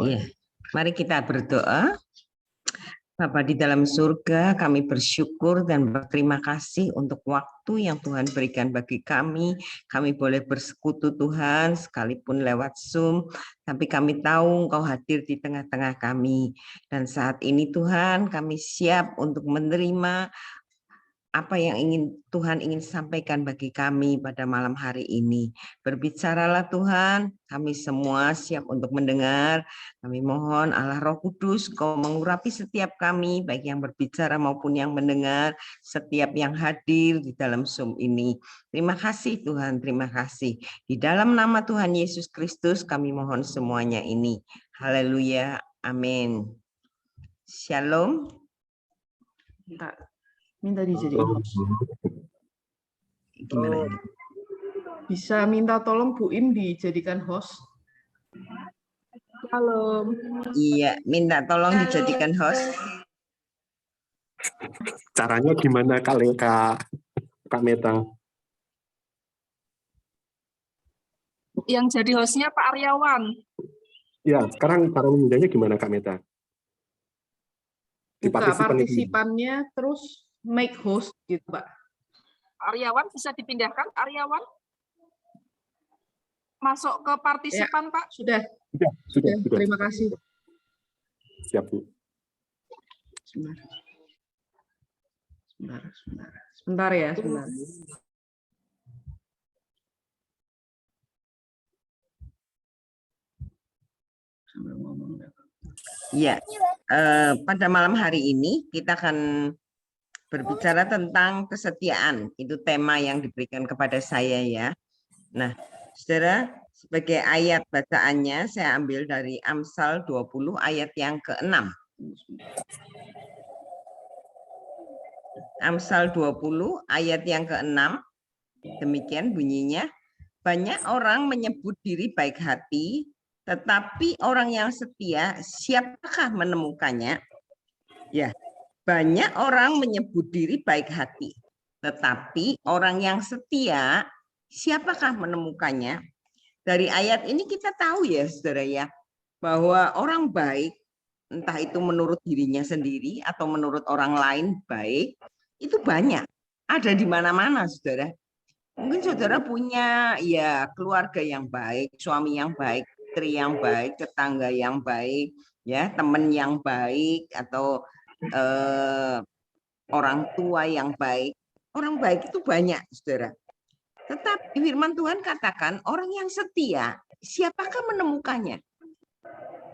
Iya, mari kita berdoa. Bapa di dalam surga, kami bersyukur dan berterima kasih untuk waktu yang Tuhan berikan bagi kami. Kami boleh bersekutu Tuhan, sekalipun lewat Zoom, tapi kami tahu Engkau hadir di tengah-tengah kami. Dan saat ini Tuhan, kami siap untuk menerima apa yang Tuhan ingin sampaikan bagi kami pada malam hari ini. Berbicaralah Tuhan, kami semua siap untuk mendengar. Kami mohon Allah Roh Kudus, Kau mengurapi setiap kami, baik yang berbicara maupun yang mendengar, setiap yang hadir di dalam Zoom ini. Terima kasih Tuhan, terima kasih. Di dalam nama Tuhan Yesus Kristus kami mohon semuanya ini. Haleluya, amin. Shalom. Minta dijadikan host. Gimana ini? Bisa minta tolong Bu Im dijadikan host. Halo. Iya, minta tolong dijadikan host. Caranya gimana kali Kak Meta? Yang jadi hostnya Pak Aryawan. Ya, sekarang cara memindahnya gimana Kak Meta? Di Buka partisipan itu. partisipannya, terus make host gitu, Pak. Aryawan bisa dipindahkan, Aryawan? Masuk ke partisipan, Ya, Pak? Sudah. Sudah. Terima kasih. Siap, Bu. Sebentar ya, sebentar. Ya, pada malam hari ini kita akan berbicara tentang kesetiaan. Itu tema yang diberikan kepada saya ya. Nah, saudara, sebagai ayat bacaannya saya ambil dari Amsal 20 ayat yang ke-6. Amsal 20 ayat yang ke-6. Demikian bunyinya. Banyak orang menyebut diri baik hati, tetapi orang yang setia, siapakah menemukannya? Ya, banyak orang menyebut diri baik hati, tetapi orang yang setia, siapakah menemukannya? Dari ayat ini kita tahu ya, saudara ya, bahwa orang baik, entah itu menurut dirinya sendiri atau menurut orang lain baik, itu banyak. Ada di mana-mana, saudara. Mungkin saudara punya ya keluarga yang baik, suami yang baik, istri yang baik, tetangga yang baik, ya teman yang baik atau orang tua yang baik. Orang baik itu banyak, saudara. Tetapi firman Tuhan katakan orang yang setia, siapakah menemukannya?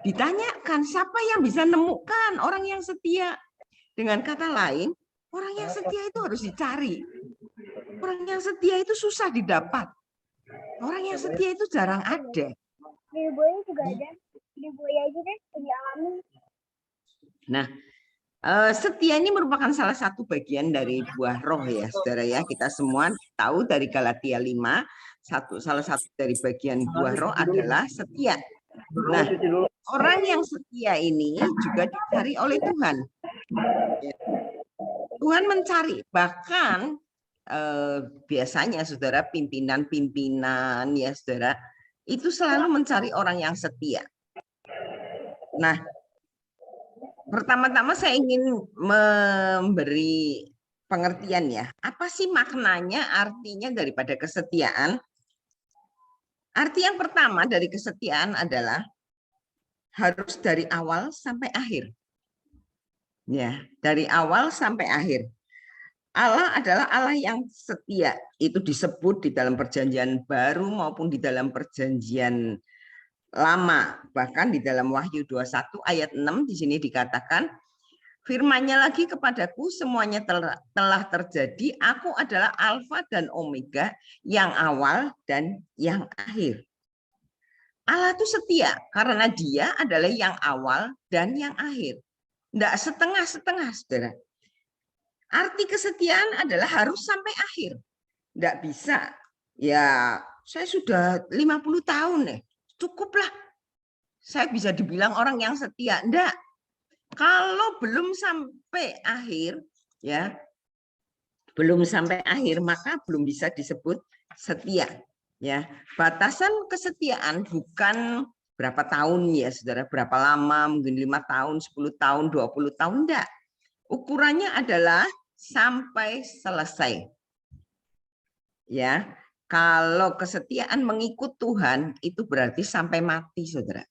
Ditanyakan siapa yang bisa menemukan orang yang setia? Dengan kata lain, orang yang setia itu harus dicari. Orang yang setia itu susah didapat. Orang yang setia itu jarang ada. Di buaya juga ada. Di buaya aja deh, dialami. Nah, setia ini merupakan salah satu bagian dari buah roh ya, saudara ya. Kita semua tahu dari Galatia 5, salah satu dari bagian buah roh adalah setia. Nah, orang yang setia ini juga dicari oleh Tuhan. Tuhan mencari, bahkan biasanya saudara pimpinan-pimpinan ya saudara itu selalu mencari orang yang setia. Nah, pertama-tama saya ingin memberi pengertian ya, apa sih maknanya, artinya daripada kesetiaan? Arti yang pertama dari kesetiaan adalah harus dari awal sampai akhir. Ya, dari awal sampai akhir. Allah adalah Allah yang setia. Itu disebut di dalam perjanjian baru maupun di dalam perjanjian lama. Bahkan di dalam Wahyu 21 ayat 6 di sini dikatakan, firman-Nya lagi kepadaku semuanya telah terjadi. Aku adalah Alfa dan Omega, yang awal dan yang akhir. Allah itu setia karena Dia adalah yang awal dan yang akhir. Tidak setengah-setengah, saudara. Arti kesetiaan adalah harus sampai akhir. Tidak bisa. Ya, saya sudah 50 tahun nih. Cukuplah. Saya bisa dibilang orang yang setia. Enggak. Kalau belum sampai akhir, ya, belum sampai akhir, maka belum bisa disebut setia. Ya, batasan kesetiaan bukan berapa tahun ya saudara, berapa lama, mungkin 5 tahun, 10 tahun, 20 tahun, enggak. Ukurannya adalah sampai selesai. Ya, kalau kesetiaan mengikut Tuhan itu berarti sampai mati, saudara.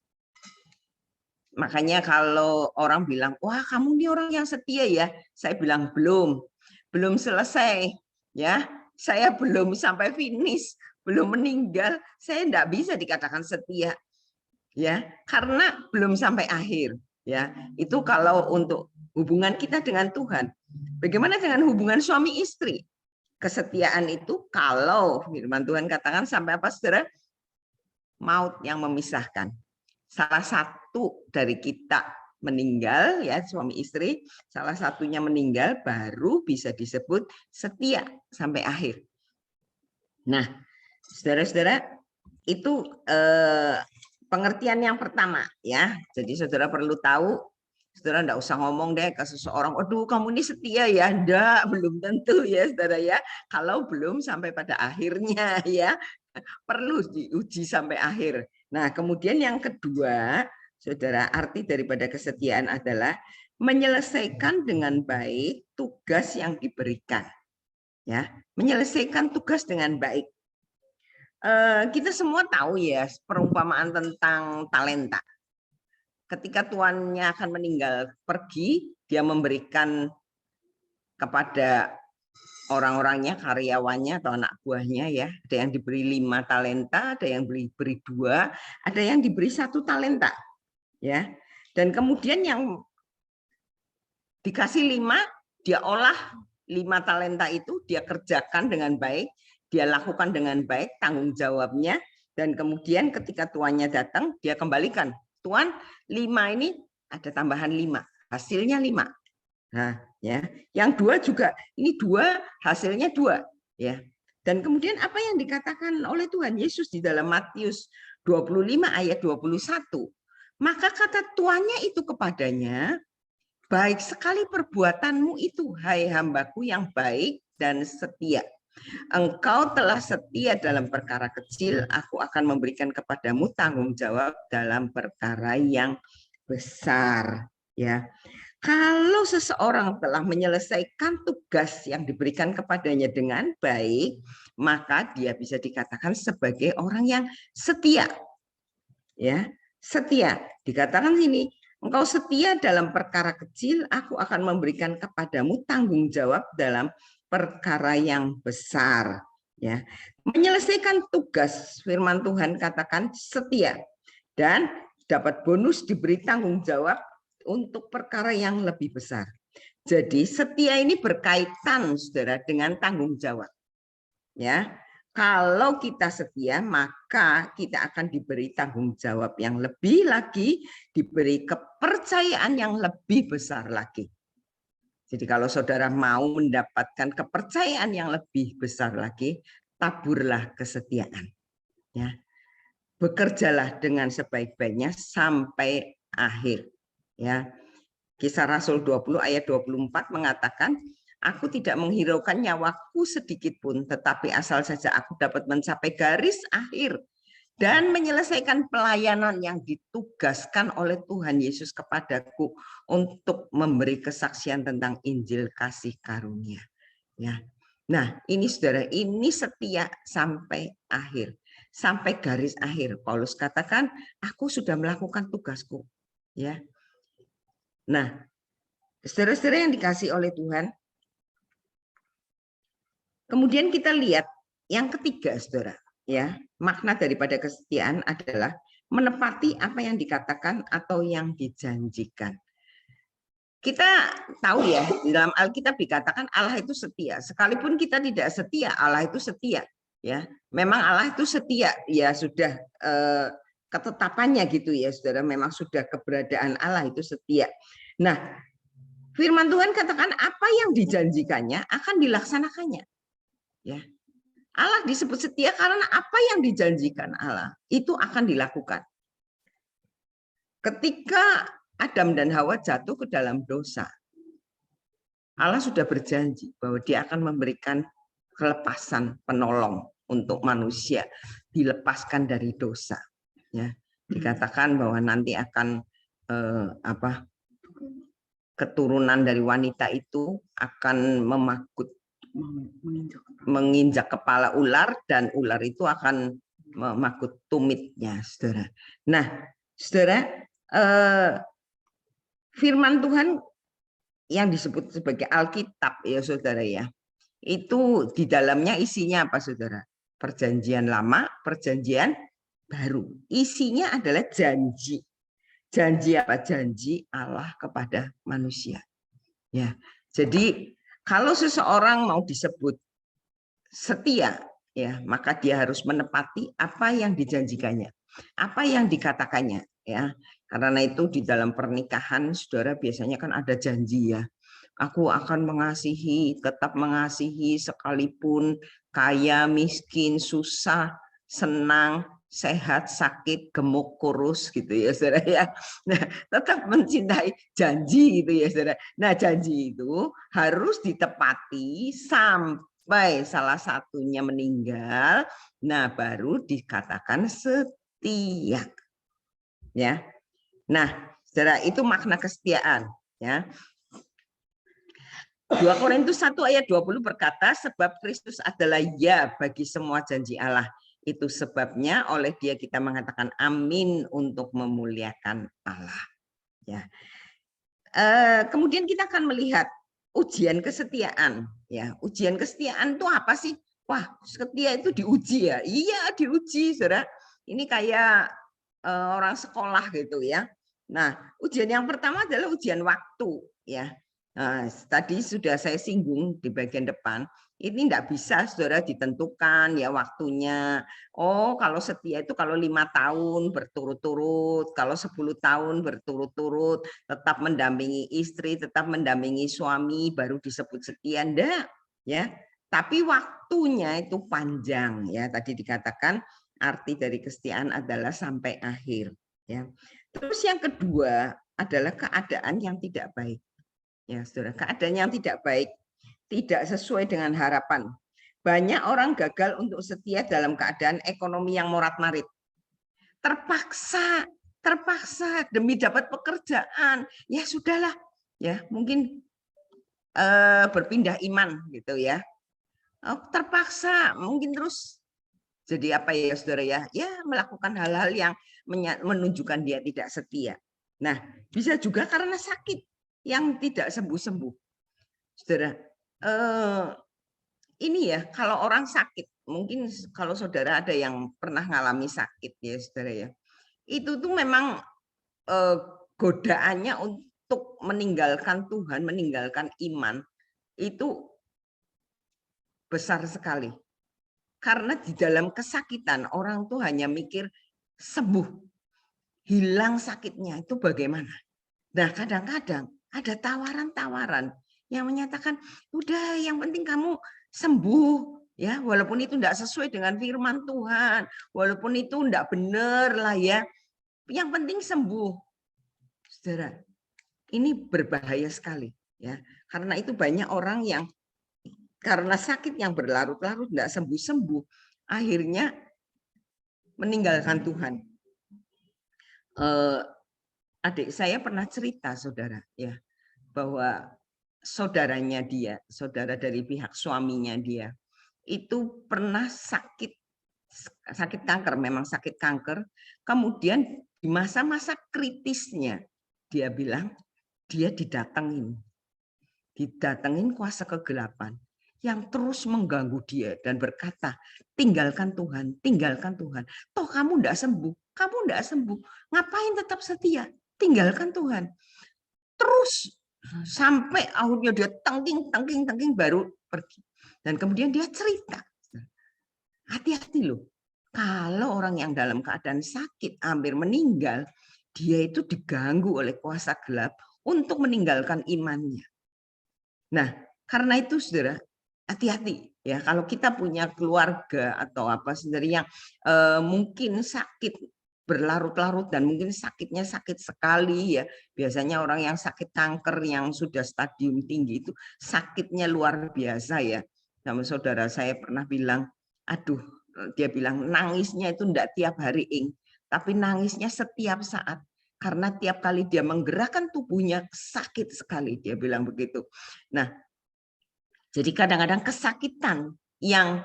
Makanya kalau orang bilang, wah kamu ini orang yang setia ya, saya bilang belum selesai, ya, saya belum sampai finish, belum meninggal, saya tidak bisa dikatakan setia, ya, karena belum sampai akhir, ya. Itu kalau untuk hubungan kita dengan Tuhan. Bagaimana dengan hubungan suami istri? Kesetiaan itu kalau firman Tuhan katakan sampai apa, saudara? Maut yang memisahkan. Salah satu dari kita meninggal, ya suami istri, salah satunya meninggal, baru bisa disebut setia sampai akhir. Nah, saudara-saudara, itu pengertian yang pertama, ya. Jadi saudara perlu tahu, saudara enggak usah ngomong deh ke seseorang, aduh kamu ini setia ya, enggak, belum tentu ya saudara ya, kalau belum sampai pada akhirnya ya, perlu diuji sampai akhir. Nah, kemudian yang kedua, saudara, arti daripada kesetiaan adalah menyelesaikan dengan baik tugas yang diberikan. Ya, menyelesaikan tugas dengan baik. Kita semua tahu ya perumpamaan tentang talenta. Ketika tuannya akan meninggal pergi, dia memberikan kepada orang-orangnya, karyawannya atau anak buahnya, ya, ada yang diberi 5 talenta, ada yang diberi 2, ada yang diberi 1 talenta, ya. Dan kemudian yang dikasih 5, dia olah 5 talenta itu, dia kerjakan dengan baik, dia lakukan dengan baik tanggung jawabnya, dan kemudian ketika tuannya datang, dia kembalikan, Tuan, 5 ini ada tambahan 5, hasilnya 5. Nah, ya, yang 2 juga, ini 2 hasilnya 2, ya. Dan kemudian apa yang dikatakan oleh Tuhan Yesus di dalam Matius 25 ayat 21, maka kata tuannya itu kepadanya, baik sekali perbuatanmu itu, hai hambaku yang baik dan setia. Engkau telah setia dalam perkara kecil, aku akan memberikan kepadamu tanggung jawab dalam perkara yang besar, ya. Kalau seseorang telah menyelesaikan tugas yang diberikan kepadanya dengan baik, maka dia bisa dikatakan sebagai orang yang setia. Ya, setia. Dikatakan sini, engkau setia dalam perkara kecil, aku akan memberikan kepadamu tanggung jawab dalam perkara yang besar. Ya, menyelesaikan tugas, firman Tuhan katakan setia dan dapat bonus diberi tanggung jawab untuk perkara yang lebih besar. Jadi setia ini berkaitan, saudara, dengan tanggung jawab. Ya, kalau kita setia, maka kita akan diberi tanggung jawab yang lebih lagi, diberi kepercayaan yang lebih besar lagi. Jadi kalau saudara mau mendapatkan kepercayaan yang lebih besar lagi, taburlah kesetiaan. Ya, bekerjalah dengan sebaik-baiknya sampai akhir. Ya, Kisah Rasul 20 ayat 24 mengatakan, aku tidak menghiraukan nyawaku sedikit pun, tetapi asal saja aku dapat mencapai garis akhir dan menyelesaikan pelayanan yang ditugaskan oleh Tuhan Yesus kepadaku untuk memberi kesaksian tentang Injil kasih karunia. Ya, nah ini saudara, ini setia sampai akhir, sampai garis akhir. Paulus katakan, aku sudah melakukan tugasku. Ya. Nah, saudara-saudara yang dikasih oleh Tuhan, kemudian kita lihat yang ketiga, saudara, ya, makna daripada kesetiaan adalah menepati apa yang dikatakan atau yang dijanjikan. Kita tahu ya, di dalam Alkitab dikatakan Allah itu setia. Sekalipun kita tidak setia, Allah itu setia. Ya, memang Allah itu setia. Ya sudah ketetapannya gitu ya, saudara. Memang sudah keberadaan Allah itu setia. Nah, firman Tuhan katakan apa yang dijanjikannya akan dilaksanakannya. Ya, Allah disebut setia karena apa yang dijanjikan Allah itu akan dilakukan. Ketika Adam dan Hawa jatuh ke dalam dosa, Allah sudah berjanji bahwa Dia akan memberikan kelepasan, penolong untuk manusia dilepaskan dari dosa. Ya. Dikatakan bahwa nanti akan keturunan dari wanita itu akan menginjak kepala ular dan ular itu akan memakut tumitnya, saudara. Nah, saudara, firman Tuhan yang disebut sebagai Alkitab ya saudara ya, itu di dalamnya isinya apa saudara? Perjanjian lama, perjanjian baru. Isinya adalah janji. Janji apa? Janji Allah kepada manusia. Ya. Jadi kalau seseorang mau disebut setia, ya, maka dia harus menepati apa yang dijanjikannya, apa yang dikatakannya, ya. Karena itu di dalam pernikahan, saudara, biasanya kan ada janji ya. Aku akan mengasihi, tetap mengasihi sekalipun kaya, miskin, susah, senang, sehat, sakit, gemuk, kurus gitu ya saudara ya. Nah, tetap mencintai janji itu ya saudara. Nah, janji itu harus ditepati sampai salah satunya meninggal. Nah, baru dikatakan setia. Ya. Nah, saudara, itu makna kesetiaan ya. 2 Korintus 1 ayat 20 berkata, sebab Kristus adalah ya bagi semua janji Allah. Itu sebabnya oleh dia kita mengatakan amin untuk memuliakan Allah. Ya. Kemudian kita akan melihat ujian kesetiaan. Ya, ujian kesetiaan itu apa sih? Wah, setia itu diuji ya. Iya, diuji, saudara. Ini kayak orang sekolah gitu ya. Nah, ujian yang pertama adalah ujian waktu ya. Nah, tadi sudah saya singgung di bagian depan, ini tidak bisa saudara ditentukan ya waktunya. Oh, kalau setia itu kalau 5 tahun berturut-turut, kalau 10 tahun berturut-turut, tetap mendampingi istri, tetap mendampingi suami, baru disebut setia. Enggak, ya. Tapi waktunya itu panjang ya. Tadi dikatakan arti dari kesetiaan adalah sampai akhir. Ya. Terus yang kedua adalah keadaan yang tidak baik. Ya, saudara, keadaan yang tidak baik, tidak sesuai dengan harapan. Banyak orang gagal untuk setia dalam keadaan ekonomi yang morat-marit. Terpaksa demi dapat pekerjaan. Ya sudahlah, ya mungkin berpindah iman gitu ya. Terpaksa, mungkin terus jadi apa ya saudara ya? Ya melakukan hal-hal yang menunjukkan dia tidak setia. Nah, bisa juga karena sakit yang tidak sembuh-sembuh. Saudara, ini ya kalau orang sakit, mungkin kalau saudara ada yang pernah ngalami sakit ya saudara ya, itu tuh memang godaannya untuk meninggalkan Tuhan, meninggalkan iman, itu besar sekali. Karena di dalam kesakitan orang tuh hanya mikir sembuh, hilang sakitnya itu bagaimana. Nah kadang-kadang ada tawaran-tawaran yang menyatakan, udah yang penting kamu sembuh, ya walaupun itu tidak sesuai dengan firman Tuhan, walaupun itu tidak benar lah ya, yang penting sembuh. Saudara, ini berbahaya sekali, ya karena itu banyak orang yang karena sakit yang berlarut-larut tidak sembuh-sembuh, akhirnya meninggalkan Tuhan. Adik saya pernah cerita, saudara, ya bahwa saudaranya dia, saudara dari pihak suaminya dia, itu pernah sakit kanker, memang sakit kanker. Kemudian di masa-masa kritisnya, dia bilang dia didatengin kuasa kegelapan yang terus mengganggu dia dan berkata, tinggalkan Tuhan, tinggalkan Tuhan. Toh kamu tidak sembuh, ngapain tetap setia? Tinggalkan Tuhan. Terus sampai akhirnya dia tengking baru pergi. Dan kemudian dia cerita, hati-hati loh, kalau orang yang dalam keadaan sakit hampir meninggal, dia itu diganggu oleh kuasa gelap untuk meninggalkan imannya. Nah, karena itu saudara, hati-hati ya kalau kita punya keluarga atau apa sendiri yang mungkin sakit berlarut-larut dan mungkin sakitnya sakit sekali ya. Biasanya orang yang sakit kanker yang sudah stadium tinggi itu sakitnya luar biasa ya. Sama saudara saya pernah bilang, aduh, dia bilang nangisnya itu enggak tiap hari, tapi nangisnya setiap saat. Karena tiap kali dia menggerakkan tubuhnya sakit sekali, dia bilang begitu. Nah, jadi kadang-kadang kesakitan yang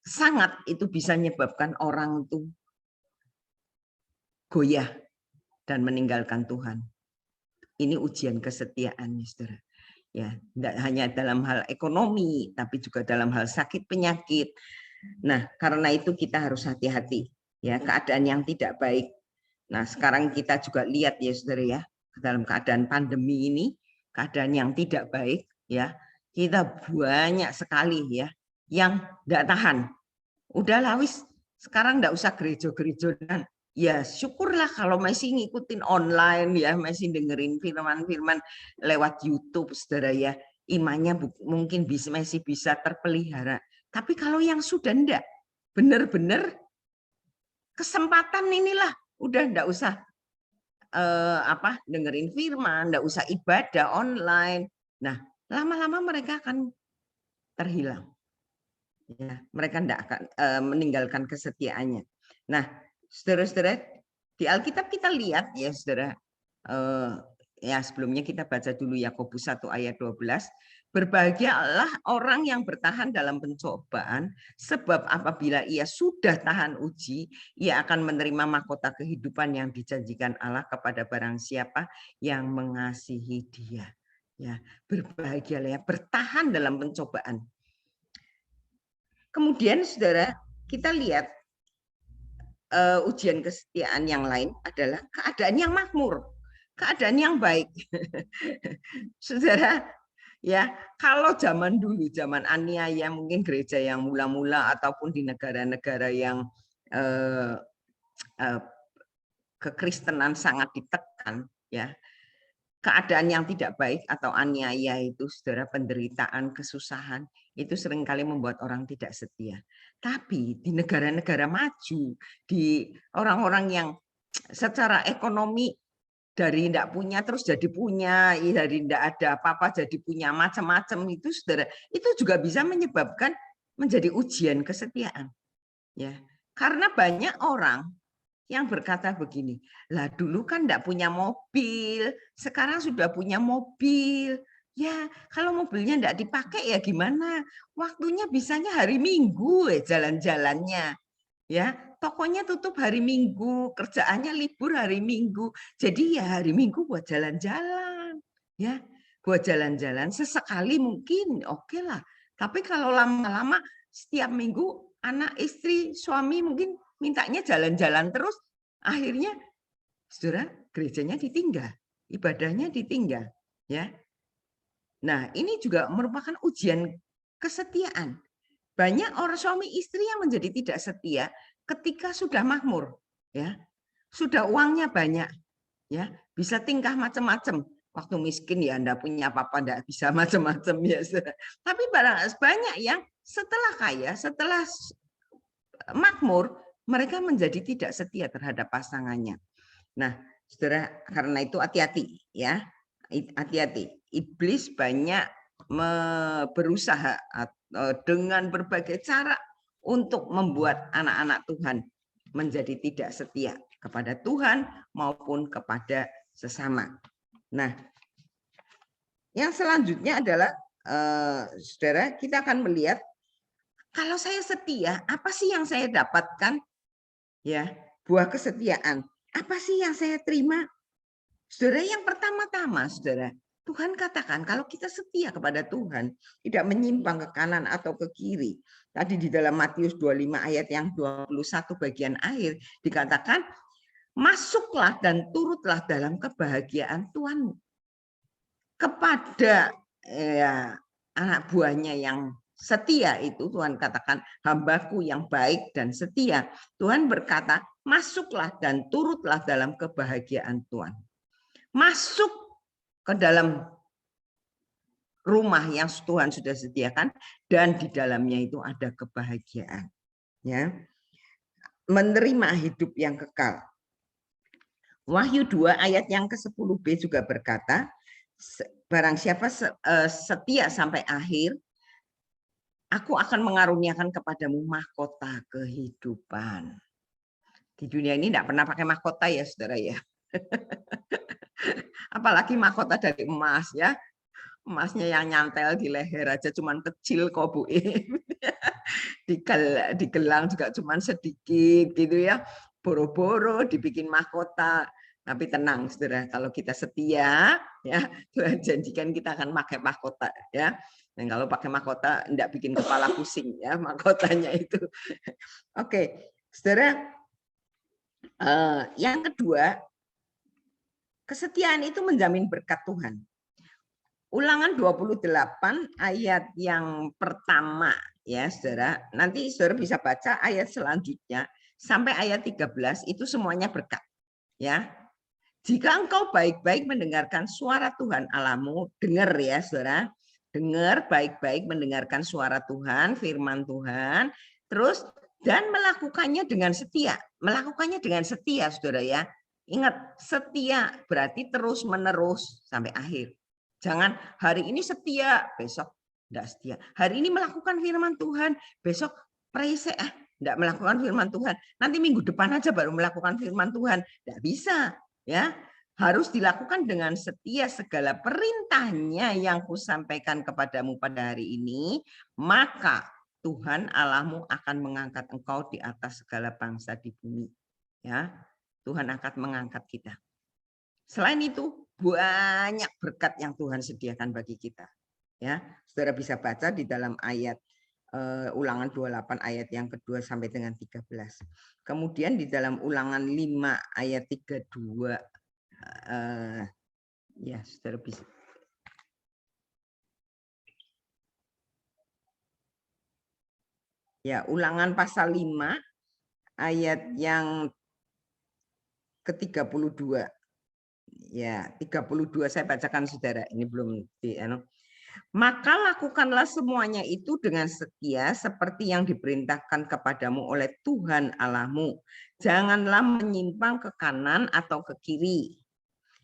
sangat itu bisa menyebabkan orang itu goyah dan meninggalkan Tuhan. Ini ujian kesetiaan, saudara. Ya, tidak hanya dalam hal ekonomi, tapi juga dalam hal sakit penyakit. Nah, karena itu kita harus hati-hati, ya, keadaan yang tidak baik. Nah, sekarang kita juga lihat ya, saudara ya, dalam keadaan pandemi ini, keadaan yang tidak baik, ya, kita banyak sekali ya yang tidak tahan. Udahlah wis, sekarang tidak usah gereja-gerejoan. Ya syukurlah kalau masih ngikutin online ya, masih dengerin firman-firman lewat YouTube, saudara ya, imannya mungkin masih bisa terpelihara. Tapi kalau yang sudah enggak, benar-benar kesempatan inilah, udah enggak usah dengerin firman, enggak usah ibadah online. Nah, lama-lama mereka akan terhilang. Ya, mereka enggak akan meninggalkan kesetiaannya. Nah, saudara-saudara, di Alkitab kita lihat ya, saudara, ya sebelumnya kita baca dulu Yakobus 1 ayat 12. Berbahagialah orang yang bertahan dalam pencobaan, sebab apabila ia sudah tahan uji, ia akan menerima mahkota kehidupan yang dijanjikan Allah kepada barang siapa yang mengasihi Dia. Ya, berbahagialah ya, bertahan dalam pencobaan. Kemudian saudara, kita lihat ujian kesetiaan yang lain adalah keadaan yang makmur, keadaan yang baik. Saudara, ya, kalau zaman dulu, zaman aniaya, mungkin gereja yang mula-mula ataupun di negara-negara yang kekristenan sangat ditekan, ya, keadaan yang tidak baik atau aniaya itu, saudara, penderitaan, kesusahan, itu seringkali membuat orang tidak setia. Tapi di negara-negara maju, di orang-orang yang secara ekonomi dari tidak punya terus jadi punya, dari tidak ada apa-apa jadi punya, macam-macam itu, saudara, itu juga bisa menyebabkan menjadi ujian kesetiaan. Ya, karena banyak orang yang berkata begini, lah dulu kan tidak punya mobil, sekarang sudah punya mobil. Ya, kalau mobilnya tidak dipakai ya gimana? Waktunya bisanya hari Minggu jalan-jalannya. Ya, tokonya tutup hari Minggu, kerjaannya libur hari Minggu. Jadi ya hari Minggu buat jalan-jalan. Ya, buat jalan-jalan sesekali mungkin oke lah. Tapi kalau lama-lama setiap minggu anak, istri, suami mungkin mintanya jalan-jalan terus, akhirnya saudara, gerejanya ditinggal, ibadahnya ditinggal, ya. Nah, ini juga merupakan ujian kesetiaan. Banyak orang suami istri yang menjadi tidak setia ketika sudah makmur, ya. Sudah uangnya banyak, ya, bisa tingkah macam-macam. Waktu miskin ya Anda punya apa-apa enggak bisa macam-macam ya. Tapi banyak yang setelah kaya, setelah makmur, mereka menjadi tidak setia terhadap pasangannya. Nah, saudara, karena itu hati-hati ya. Hati-hati. Iblis banyak berusaha dengan berbagai cara untuk membuat anak-anak Tuhan menjadi tidak setia kepada Tuhan maupun kepada sesama. Nah, yang selanjutnya adalah saudara, kita akan melihat kalau saya setia, apa sih yang saya dapatkan? Ya, buah kesetiaan. Apa sih yang saya terima? Saudara, yang pertama-tama, saudara, Tuhan katakan kalau kita setia kepada Tuhan, tidak menyimpang ke kanan atau ke kiri. Tadi di dalam Matius 25 ayat yang 21 bagian akhir dikatakan, masuklah dan turutlah dalam kebahagiaan Tuhanmu. Kepada anak buahnya yang setia itu, Tuhan katakan, hambaku yang baik dan setia. Tuhan berkata, masuklah dan turutlah dalam kebahagiaan Tuhan. Masuk ke dalam rumah yang Tuhan sudah sediakan, dan di dalamnya itu ada kebahagiaan. Ya, menerima hidup yang kekal. Wahyu 2 ayat yang ke-10b juga berkata, barang siapa setia sampai akhir, aku akan mengaruniakan kepadamu mahkota kehidupan. Di dunia ini tidak pernah pakai mahkota ya, saudara ya. Apalagi mahkota dari emas ya. Emasnya yang nyantel di leher aja cuman kecil kok Bu. Digelang juga cuman sedikit gitu ya. Boro-boro dibikin mahkota. Tapi tenang saudara, kalau kita setia ya, Tuhan janjikan kita akan pakai mahkota ya. Dan kalau pakai mahkota enggak bikin kepala pusing ya mahkotanya itu. Oke, saudara. Yang kedua, kesetiaan itu menjamin berkat Tuhan. Ulangan 28 ayat yang pertama ya saudara. Nanti saudara bisa baca ayat selanjutnya sampai ayat 13 itu semuanya berkat ya. Jika engkau baik-baik mendengarkan suara Tuhan Allahmu, dengar ya saudara. Dengar baik-baik mendengarkan suara Tuhan, firman Tuhan, terus dan melakukannya dengan setia. Melakukannya dengan setia saudara ya. Ingat, setia berarti terus menerus sampai akhir. Jangan hari ini setia, besok tidak setia. Hari ini melakukan firman Tuhan, besok praise tidak melakukan firman Tuhan. Nanti minggu depan aja baru melakukan firman Tuhan. Tidak bisa, ya. Harus dilakukan dengan setia segala perintahnya yang kusampaikan kepadamu pada hari ini, maka Tuhan Allahmu akan mengangkat engkau di atas segala bangsa di bumi. Ya, Tuhan akan mengangkat kita. Selain itu, banyak berkat yang Tuhan sediakan bagi kita. Ya, saudara bisa baca di dalam ayat Ulangan 28 ayat yang kedua sampai dengan 13. Kemudian di dalam Ulangan 5 ayat 32 ya, saudara bisa. Ya, Ulangan pasal 5 ayat yang ke-32. Ya, 32 saya bacakan saudara, ini belum di Maka lakukanlah semuanya itu dengan setia seperti yang diperintahkan kepadamu oleh Tuhan Allahmu. Janganlah menyimpang ke kanan atau ke kiri.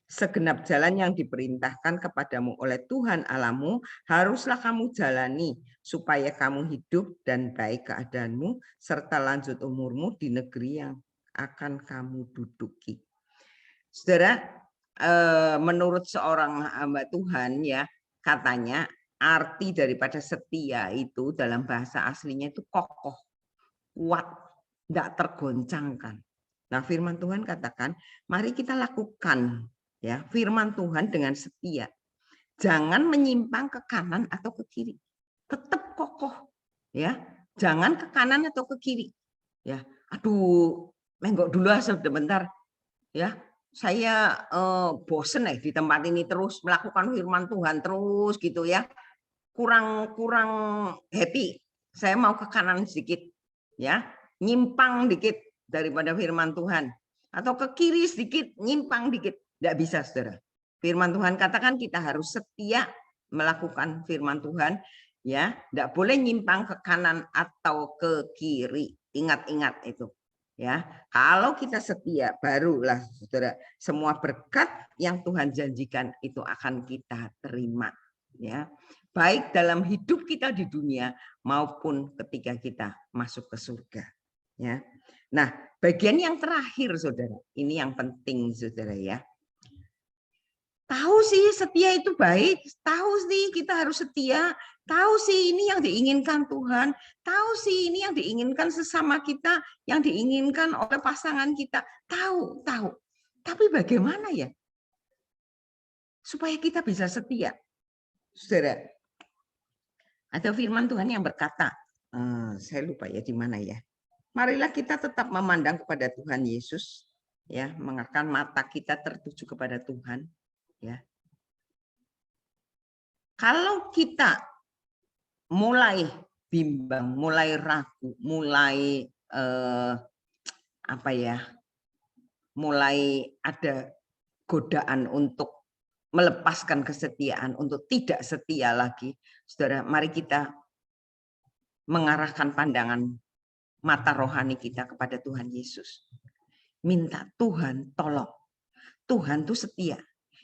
Segenap jalan yang diperintahkan kepadamu oleh Tuhan Allahmu haruslah kamu jalani supaya kamu hidup dan baik keadaanmu serta lanjut umurmu di negeri yang akan kamu duduki. Saudara, menurut seorang hamba Tuhan ya, katanya arti daripada setia itu dalam bahasa aslinya itu kokoh, kuat, tidak tergoncangkan. Nah, firman Tuhan katakan, mari kita lakukan ya firman Tuhan dengan setia. Jangan menyimpang ke kanan atau ke kiri. Tetap kokoh ya. Jangan ke kanan atau ke kiri. Ya. Aduh, menggok dulu sebentar. Ya. Saya bosen di tempat ini terus melakukan firman Tuhan terus gitu ya. Kurang happy. Saya mau ke kanan sedikit ya, nyimpang dikit daripada firman Tuhan, atau ke kiri sedikit, nyimpang dikit. Tidak bisa, saudara. Firman Tuhan katakan kita harus setia melakukan firman Tuhan ya, tidak boleh nyimpang ke kanan atau ke kiri. Ingat-ingat itu. Ya, kalau kita setia, barulah saudara semua berkat yang Tuhan janjikan itu akan kita terima. Ya, baik dalam hidup kita di dunia maupun ketika kita masuk ke surga. Ya, nah bagian yang terakhir saudara, ini yang penting saudara ya. Tahu sih setia itu baik, tahu sih kita harus setia, tahu sih ini yang diinginkan Tuhan, tahu sih ini yang diinginkan sesama kita, yang diinginkan oleh pasangan kita, tahu. Tapi bagaimana ya supaya kita bisa setia? Saudara, ada firman Tuhan yang berkata, saya lupa ya di mana ya. Marilah kita tetap memandang kepada Tuhan Yesus, ya, mengarahkan mata kita tertuju kepada Tuhan. Ya, kalau kita mulai bimbang, mulai ragu, mulai mulai ada godaan untuk melepaskan kesetiaan, untuk tidak setia lagi, saudara, mari kita mengarahkan pandangan mata rohani kita kepada Tuhan Yesus. Minta Tuhan tolong. Tuhan itu setia.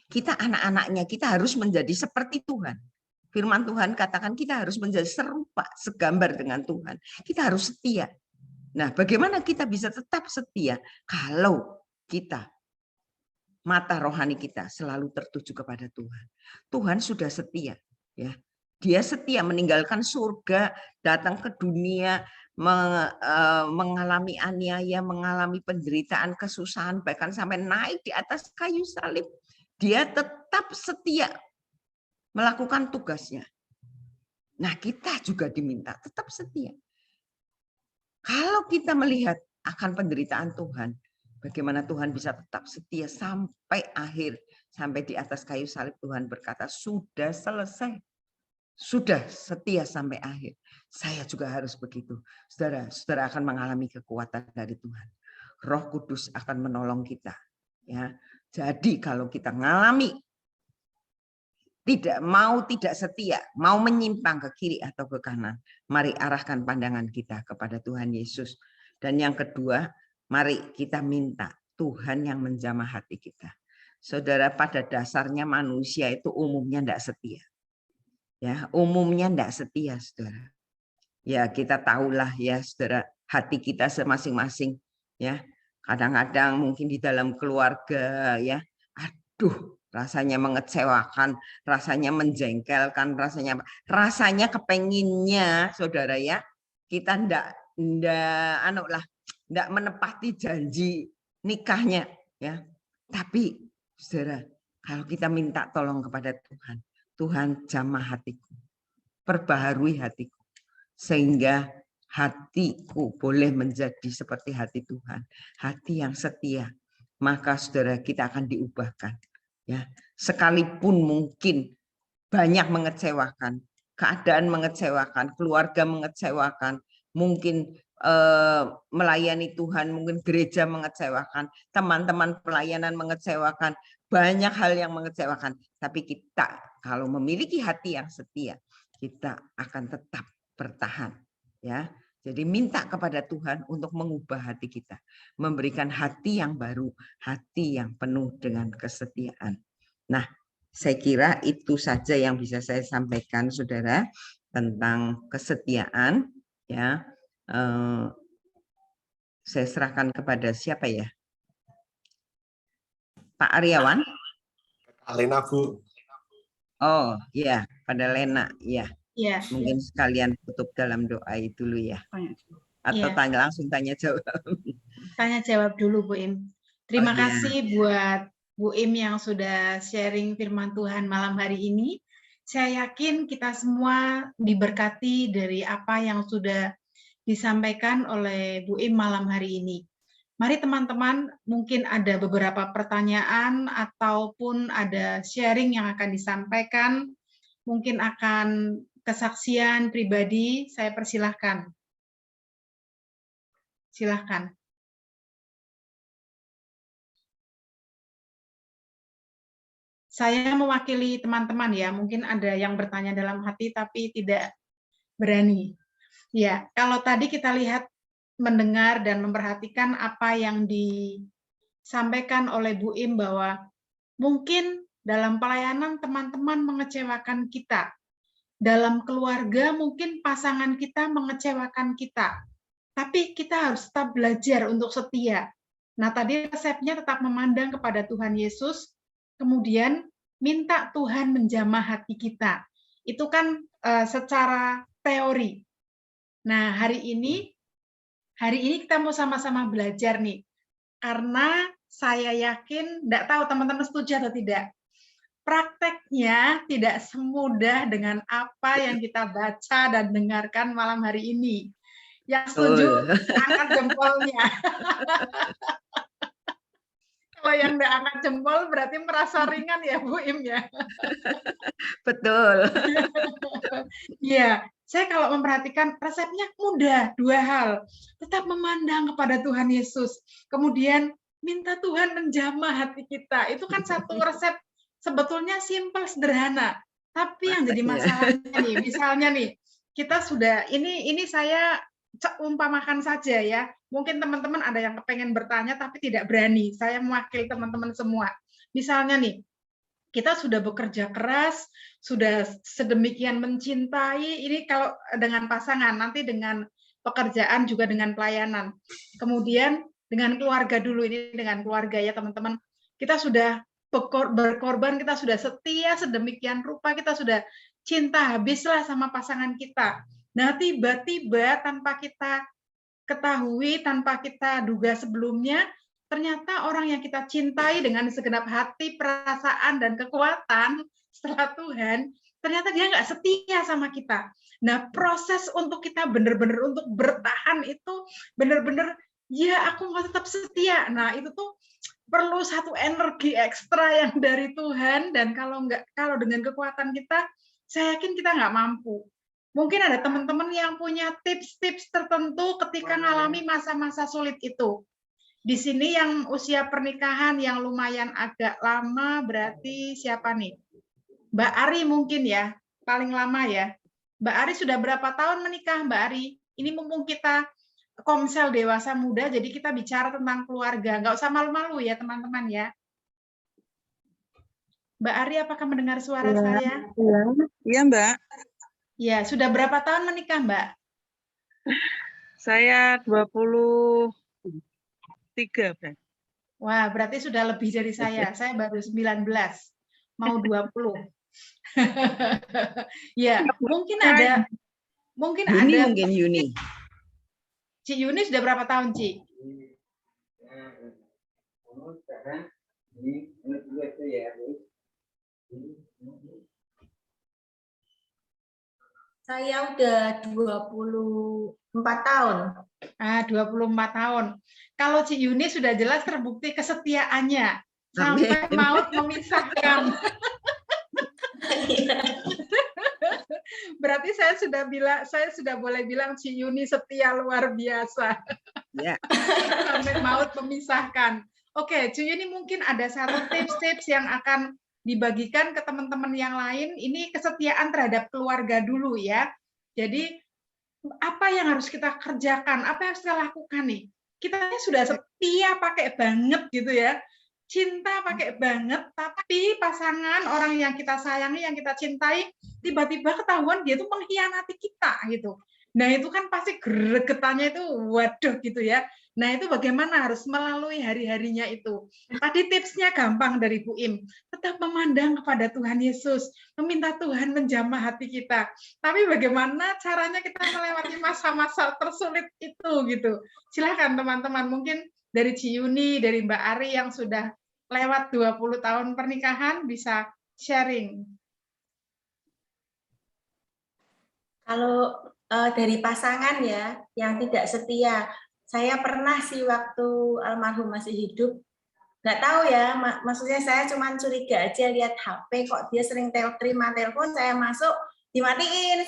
Kita anak-anaknya, kita harus menjadi seperti Tuhan. Firman Tuhan katakan kita harus menjadi serupa, segambar dengan Tuhan. Kita harus setia. Nah, bagaimana kita bisa tetap setia kalau kita mata rohani kita selalu tertuju kepada Tuhan. Tuhan sudah setia, ya. Dia setia meninggalkan surga, datang ke dunia, mengalami aniaya, mengalami penderitaan, kesusahan, bahkan sampai naik di atas kayu salib. Dia tetap setia melakukan tugasnya. Nah, kita juga diminta tetap setia. Kalau kita melihat akan penderitaan Tuhan, bagaimana Tuhan bisa tetap setia sampai akhir, sampai di atas kayu salib Tuhan berkata, sudah selesai. Sudah setia sampai akhir. Saya juga harus begitu. Saudara akan mengalami kekuatan dari Tuhan. Roh Kudus akan menolong kita. Ya. Jadi kalau kita mengalami tidak setia, mau menyimpang ke kiri atau ke kanan, mari arahkan pandangan kita kepada Tuhan Yesus. Dan yang kedua, mari kita minta Tuhan yang menjamah hati kita. Saudara, pada dasarnya manusia itu umumnya tidak setia. Ya, umumnya tidak setia, saudara. Ya, kita tahulah ya, saudara, hati kita masing-masing. Ya, kadang-kadang mungkin di dalam keluarga, ya, aduh, rasanya mengecewakan, rasanya menjengkelkan, rasanya kepenginnya, saudara ya, kita ndak menepati janji nikahnya, ya. Tapi, saudara, kalau kita minta tolong kepada Tuhan, Tuhan jamah hatiku, perbaharui hatiku, sehingga hatiku boleh menjadi seperti hati Tuhan, hati yang setia. Maka saudara, kita akan diubahkan. Ya, sekalipun mungkin banyak mengecewakan, keadaan mengecewakan, keluarga mengecewakan, mungkin melayani Tuhan, mungkin gereja mengecewakan, teman-teman pelayanan mengecewakan, banyak hal yang mengecewakan. Tapi kita kalau memiliki hati yang setia, kita akan tetap bertahan. Ya, jadi minta kepada Tuhan untuk mengubah hati kita, memberikan hati yang baru, hati yang penuh dengan kesetiaan. Nah, saya kira itu saja yang bisa saya sampaikan, saudara, tentang kesetiaan. Ya, saya serahkan kepada siapa ya? Pak Aryawan? Lena, Bu. Oh, ya, pada Lena, ya. Ya. Mungkin sekalian tutup dalam doa itu dulu ya. Atau Ya. langsung tanya jawab. Tanya jawab dulu, Bu Im. Terima Oh, ya. kasih buat Bu Im yang sudah sharing firman Tuhan malam hari ini. Saya yakin kita semua diberkati dari apa yang sudah disampaikan oleh Bu Im malam hari ini. Mari teman-teman, mungkin ada beberapa pertanyaan ataupun ada sharing yang akan disampaikan, mungkin akan kesaksian pribadi, saya persilahkan. Silahkan. Saya mewakili teman-teman ya, mungkin ada yang bertanya dalam hati tapi tidak berani. Ya, kalau tadi kita lihat, mendengar dan memperhatikan apa yang disampaikan oleh Bu Im bahwa mungkin dalam pelayanan teman-teman mengecewakan kita. Dalam keluarga mungkin pasangan kita mengecewakan kita. Tapi kita harus tetap belajar untuk setia. Nah, tadi resepnya tetap memandang kepada Tuhan Yesus, kemudian minta Tuhan menjamah hati kita. Itu kan secara teori. Nah, hari ini kita mau sama-sama belajar nih. Karena saya yakin, tidak tahu teman-teman setuju atau tidak, prakteknya tidak semudah dengan apa yang kita baca dan dengarkan malam hari ini. Yang setuju, angkat jempolnya. Kalau yang tidak angkat jempol berarti merasa ringan ya, Bu Im ya. Betul. Iya, saya kalau memperhatikan resepnya mudah, dua hal. Tetap memandang kepada Tuhan Yesus. Kemudian minta Tuhan menjamah hati kita. Itu kan satu resep sebetulnya simpel, sederhana. Tapi yang jadi masalahnya nih, misalnya nih, kita sudah, ini saya umpamakan saja ya. Mungkin teman-teman ada yang kepengen bertanya tapi tidak berani. Saya mewakili teman-teman semua. Misalnya nih, kita sudah bekerja keras, sudah sedemikian mencintai, ini kalau dengan pasangan, nanti dengan pekerjaan juga dengan pelayanan. Kemudian dengan keluarga dulu, ini dengan keluarga ya teman-teman. Kita sudah berkorban, kita sudah setia sedemikian rupa, kita sudah cinta habislah sama pasangan kita. Nah, tiba-tiba tanpa kita ketahui, tanpa kita duga sebelumnya, ternyata orang yang kita cintai dengan segenap hati, perasaan, dan kekuatan setelah Tuhan, ternyata dia nggak setia sama kita. Nah, proses untuk kita benar-benar untuk bertahan itu benar-benar, ya aku mau tetap setia. Nah, itu tuh perlu satu energi ekstra yang dari Tuhan, dan kalau dengan kekuatan kita, saya yakin kita nggak mampu. Mungkin ada teman-teman yang punya tips-tips tertentu ketika mengalami masa-masa sulit itu. Di sini yang usia pernikahan yang lumayan agak lama berarti siapa nih? Mbak Ari mungkin ya, paling lama ya. Mbak Ari sudah berapa tahun menikah, Mbak Ari? Ini mumpung kita Komsel Dewasa Muda, jadi kita bicara tentang keluarga. Nggak usah malu-malu ya teman-teman ya. Mbak Ari, apakah mendengar suara saya? Iya, Mbak. Ya, sudah berapa tahun menikah, Mbak? Saya 23, Mbak. Wah, berarti sudah lebih dari saya. Saya baru 19, mau 20. Ya, mungkin ada Yuni. Ci Yuni sudah berapa tahun, Ci? Saya udah 24 tahun. 24 tahun. Kalau Ci Yuni sudah jelas terbukti kesetiaannya. Sampai maut memisahkan. Berarti saya sudah boleh bilang Ci Yuni setia luar biasa. Ya. Sampai maut memisahkan. Oke, Ci Yuni mungkin ada satu tips-tips yang akan dibagikan ke teman-teman yang lain. Ini kesetiaan terhadap keluarga dulu ya. Jadi apa yang harus kita kerjakan? Apa yang harus kita lakukan nih? Kita sudah setia pakai banget gitu ya. Cinta pakai banget, tapi pasangan orang yang kita sayangi, yang kita cintai, tiba-tiba ketahuan dia tuh mengkhianati kita gitu. Nah itu kan pasti gregetannya itu waduh gitu ya. Nah itu bagaimana harus melalui hari-harinya itu. Tadi tipsnya gampang dari Bu Im. Tetap memandang kepada Tuhan Yesus. Meminta Tuhan menjamah hati kita. Tapi bagaimana caranya kita melewati masa-masa tersulit itu gitu. Silakan teman-teman. Mungkin dari Ci Yuni, dari Mbak Ari yang sudah lewat 20 tahun pernikahan bisa sharing. Kalau dari pasangan ya, yang tidak setia, saya pernah sih waktu almarhum masih hidup, nggak tahu ya, maksudnya saya cuma curiga aja lihat HP, kok dia sering terima telepon, saya masuk dimatiin,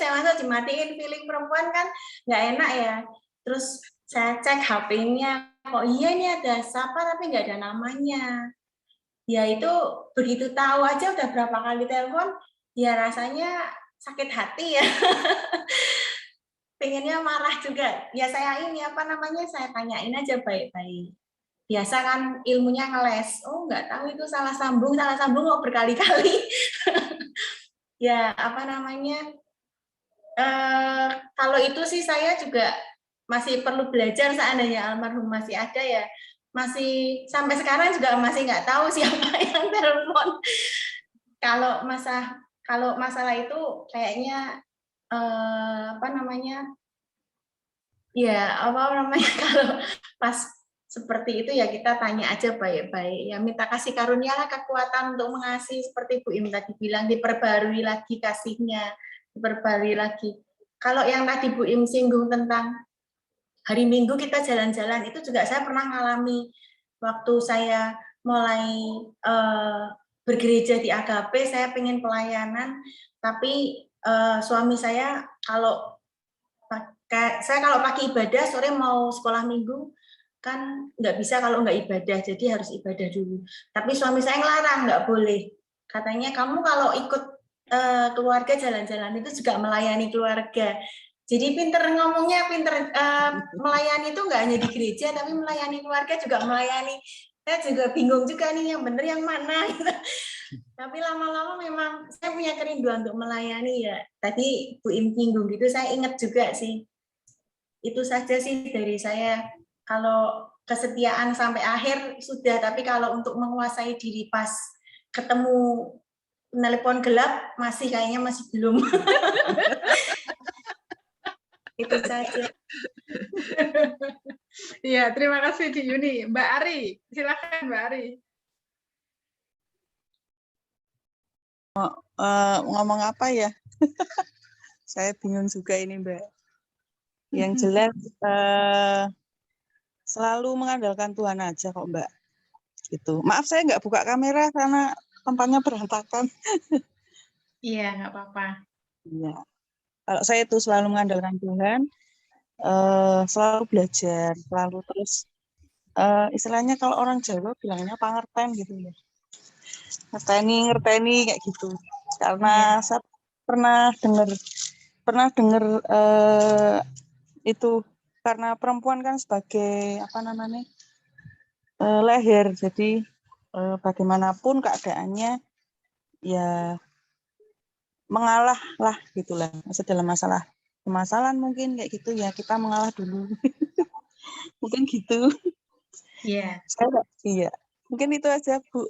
feeling perempuan kan nggak enak ya. Terus saya cek HP-nya, kok iya ini ada siapa tapi nggak ada namanya. Ya itu begitu tahu aja udah berapa kali telepon, ya rasanya sakit hati ya. Pengennya marah juga. Ya saya saya tanyain aja baik-baik. Biasa kan ilmunya ngeles. Oh nggak tahu itu salah sambung kok berkali-kali. Ya kalau itu sih saya juga masih perlu belajar seandainya almarhum masih ada ya. Masih sampai sekarang juga masih nggak tahu siapa yang telepon. Kalau masalah itu kayaknya kalau pas seperti itu ya kita tanya aja baik-baik ya, minta kasih karunialah kekuatan untuk mengasihi seperti Bu Im tadi bilang, diperbarui lagi kasihnya, diperbarui lagi. Kalau yang tadi Bu Im singgung tentang hari Minggu kita jalan-jalan, itu juga saya pernah ngalami waktu saya mulai bergereja di AKP, saya pengen pelayanan, tapi suami saya kalau pagi ibadah, sore mau sekolah minggu, kan nggak bisa kalau nggak ibadah, jadi harus ibadah dulu. Tapi suami saya ngelarang, nggak boleh. Katanya kamu kalau ikut keluarga jalan-jalan itu juga melayani keluarga. Jadi pinter ngomongnya, melayani itu nggak hanya di gereja, tapi melayani keluarga juga melayani. Saya juga bingung juga nih yang bener yang mana. Tapi lama-lama memang saya punya kerinduan untuk melayani ya. Tadi Bu Im nyinggung gitu, saya ingat juga sih. Itu saja sih dari saya. Kalau kesetiaan sampai akhir sudah, tapi kalau untuk menguasai diri pas ketemu telepon gelap kayaknya masih belum. Itu saja. Iya, terima kasih Ci Yuni. Mbak Ari, silakan Mbak Ari. Ngomong apa ya? Saya bingung juga ini, Mbak. Yang jelas selalu mengandalkan Tuhan aja kok, Mbak. Gitu. Maaf saya nggak buka kamera karena tempatnya berantakan. Iya, nggak apa-apa. Iya. Kalau saya itu selalu mengandalkan Tuhan, selalu belajar, selalu terus istilahnya kalau orang Jawa bilangnya pangerten gitu ya. Ngerteni kayak gitu. Karena saya pernah dengar itu karena perempuan kan sebagai apa namanya leher, jadi bagaimanapun keadaannya ya mengalah lah gitulah. Maksud dalam permasalahan mungkin kayak gitu ya, kita mengalah dulu. Mungkin gitu. Iya. Iya. Mungkin itu aja Bu.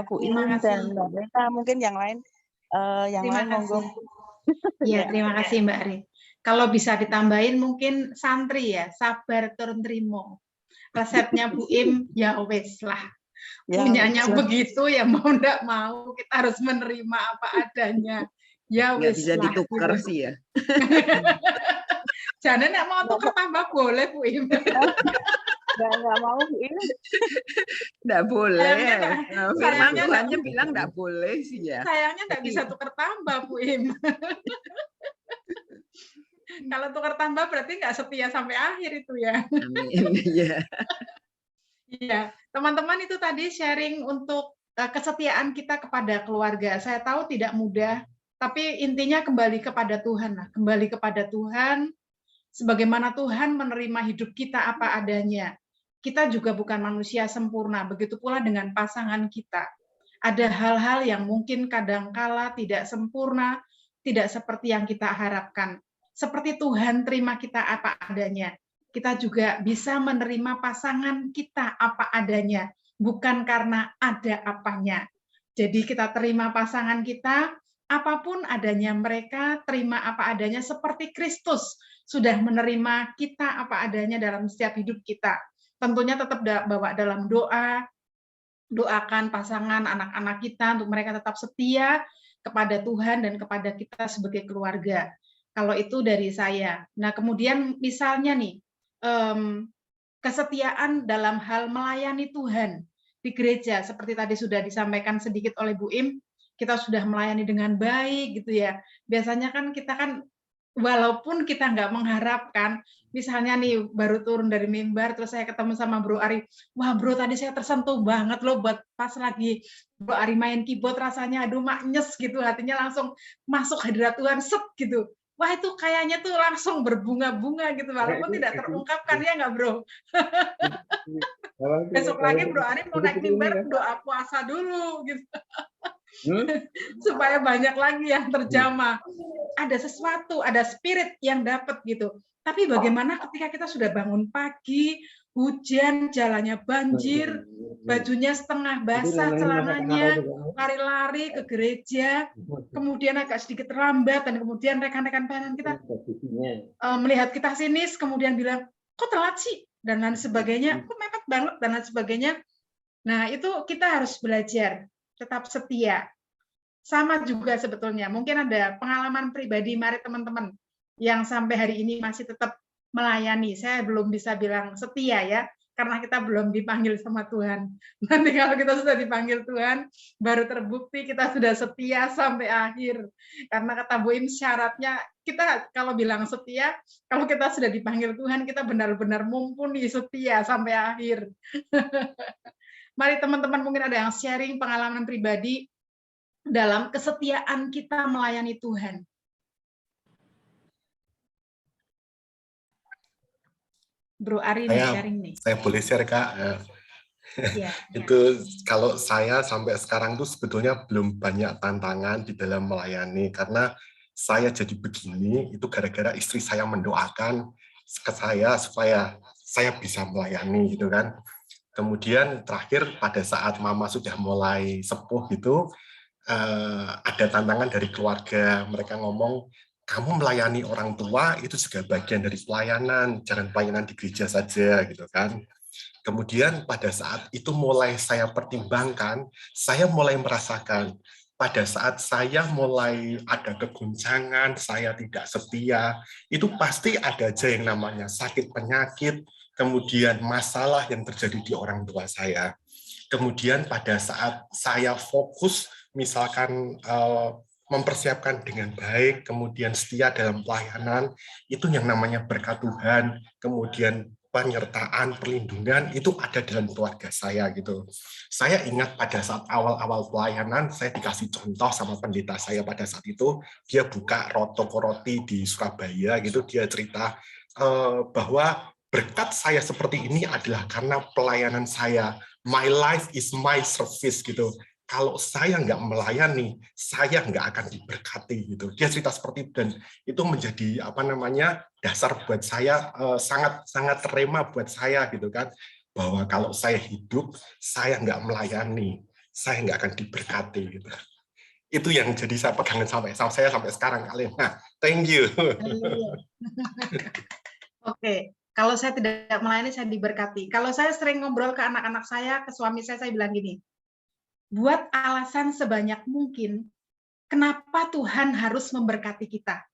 Bu terima Iin kasih. dan Mbak Rita, mungkin yang lain monggo. Iya, terima kasih Mbak Ari. Kalau bisa ditambahin mungkin santri ya, sabar turun trimo. Resepnya Bu Im ya wes lah. Ya, Punyanya begitu ya mau ndak mau kita harus menerima apa adanya. Ya Nggak wes bisa lah. ditukar gitu. sih ya. Jangan nek mau tukar tambah boleh Bu Im. Nggak mau Bu Im. Nggak boleh. Sayangnya Firman nggak- Tuhannya bilang nggak boleh sih ya. Sayangnya nggak bisa tukar tambah Bu Im. Kalau tukar tambah berarti nggak setia sampai akhir itu ya. Amin. Iya. Iya, teman-teman itu tadi sharing untuk kesetiaan kita kepada keluarga. Saya tahu tidak mudah, tapi intinya kembali kepada Tuhan. Nah, kembali kepada Tuhan, sebagaimana Tuhan menerima hidup kita apa adanya. Kita juga bukan manusia sempurna, begitu pula dengan pasangan kita. Ada hal-hal yang mungkin kadangkala tidak sempurna, tidak seperti yang kita harapkan. Seperti Tuhan terima kita apa adanya. Kita juga bisa menerima pasangan kita apa adanya, bukan karena ada apanya. Jadi kita terima pasangan kita, apapun adanya mereka, terima apa adanya seperti Kristus sudah menerima kita apa adanya dalam setiap hidup kita. Tentunya tetap bawa dalam doa, doakan pasangan, anak-anak kita untuk mereka tetap setia kepada Tuhan dan kepada kita sebagai keluarga. Kalau itu dari saya. Nah, kemudian misalnya nih, kesetiaan dalam hal melayani Tuhan di gereja, seperti tadi sudah disampaikan sedikit oleh Bu Im, kita sudah melayani dengan baik gitu ya. Biasanya kan kita kan walaupun kita nggak mengharapkan, misalnya nih baru turun dari mimbar, terus saya ketemu sama Bro Ari, wah Bro tadi saya tersentuh banget loh buat pas lagi Bro Ari main keyboard rasanya aduh maknyes gitu, hatinya langsung masuk hadirat Tuhan, set gitu. Wah itu kayaknya tuh langsung berbunga-bunga gitu, walaupun tidak terungkapkan ya nggak Bro? Besok lagi Bro Ari mau naik mimbar doa puasa dulu gitu. Supaya banyak lagi yang terjamah. Ada sesuatu, ada spirit yang dapat gitu. Tapi bagaimana ketika kita sudah bangun pagi, hujan, jalannya banjir, bajunya setengah basah, celananya, lari-lari ke gereja, kemudian agak sedikit terlambat, dan kemudian rekan-rekan pelayanan kita melihat kita sinis, kemudian bilang, kok telat sih? Dan lain sebagainya, kok mepet banget, dan lain sebagainya. Nah, itu kita harus belajar, tetap setia. Sama juga sebetulnya, mungkin ada pengalaman pribadi, mari teman-teman, yang sampai hari ini masih tetap melayani. Saya belum bisa bilang setia ya, karena kita belum dipanggil sama Tuhan. Nanti kalau kita sudah dipanggil Tuhan, baru terbukti kita sudah setia sampai akhir. Karena kata Bu Im, syaratnya kita kalau bilang setia, kalau kita sudah dipanggil Tuhan, kita benar-benar mumpuni setia sampai akhir. Mari teman-teman, mungkin ada yang sharing pengalaman pribadi dalam kesetiaan kita melayani Tuhan. Bro Ari sharing nih. Saya boleh share Kak. Ya, Itu kalau saya sampai sekarang tuh sebetulnya belum banyak tantangan di dalam melayani, karena saya jadi begini itu gara-gara istri saya mendoakan ke saya supaya saya bisa melayani gitu kan. Kemudian terakhir pada saat mama sudah mulai sepuh gitu, ada tantangan dari keluarga. Mereka ngomong, kamu melayani orang tua itu juga bagian dari pelayanan, jangan pelayanan di gereja saja gitu kan. Kemudian pada saat itu mulai saya pertimbangkan, saya mulai merasakan pada saat saya mulai ada keguncangan, saya tidak setia, itu pasti ada aja yang namanya sakit penyakit, kemudian masalah yang terjadi di orang tua saya. Kemudian pada saat saya fokus, misalkan mempersiapkan dengan baik, kemudian setia dalam pelayanan, itu yang namanya berkat Tuhan, kemudian penyertaan, perlindungan, itu ada dalam keluarga saya gitu. Saya ingat pada saat awal-awal pelayanan, saya dikasih contoh sama pendeta saya pada saat itu, dia buka toko roti di Surabaya gitu, dia cerita bahwa berkat saya seperti ini adalah karena pelayanan saya. My life is my service gitu. Kalau saya nggak melayani, saya nggak akan diberkati gitu. Dia cerita seperti itu dan itu menjadi dasar buat saya, sangat terema buat saya gitu kan, bahwa kalau saya hidup, saya nggak melayani, saya nggak akan diberkati gitu. Itu yang jadi saya pegangan sampai sekarang, Kak Lena. Thank you. Oke, kalau saya tidak melayani, saya diberkati. Kalau saya sering ngobrol ke anak-anak saya, ke suami saya bilang gini, buat alasan sebanyak mungkin, kenapa Tuhan harus memberkati kita?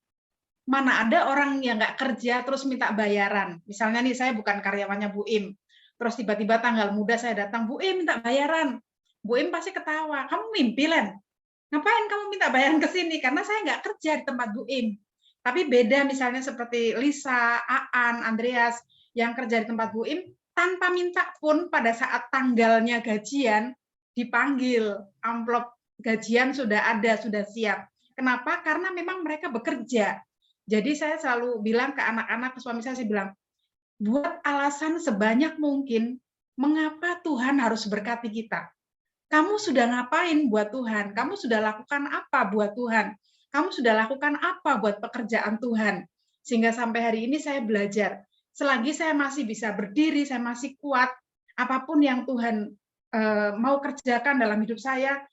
Mana ada orang yang nggak kerja terus minta bayaran. Misalnya nih, saya bukan karyawannya Bu Im, terus tiba-tiba tanggal muda saya datang, Bu Im minta bayaran. Bu Im pasti ketawa, kamu mimpi, Len? Ngapain kamu minta bayaran ke sini? Karena saya nggak kerja di tempat Bu Im. Tapi beda misalnya seperti Lisa, Aan, Andreas yang kerja di tempat Bu Im, tanpa minta pun pada saat tanggalnya gajian, dipanggil, amplop gajian sudah ada, sudah siap. Kenapa? Karena memang mereka bekerja. Jadi saya selalu bilang ke anak-anak, ke suami saya bilang, buat alasan sebanyak mungkin, mengapa Tuhan harus berkati kita? Kamu sudah ngapain buat Tuhan? Kamu sudah lakukan apa buat Tuhan? Kamu sudah lakukan apa buat pekerjaan Tuhan? Sehingga sampai hari ini saya belajar, selagi saya masih bisa berdiri, saya masih kuat, apapun yang Tuhan mau kerjakan dalam hidup saya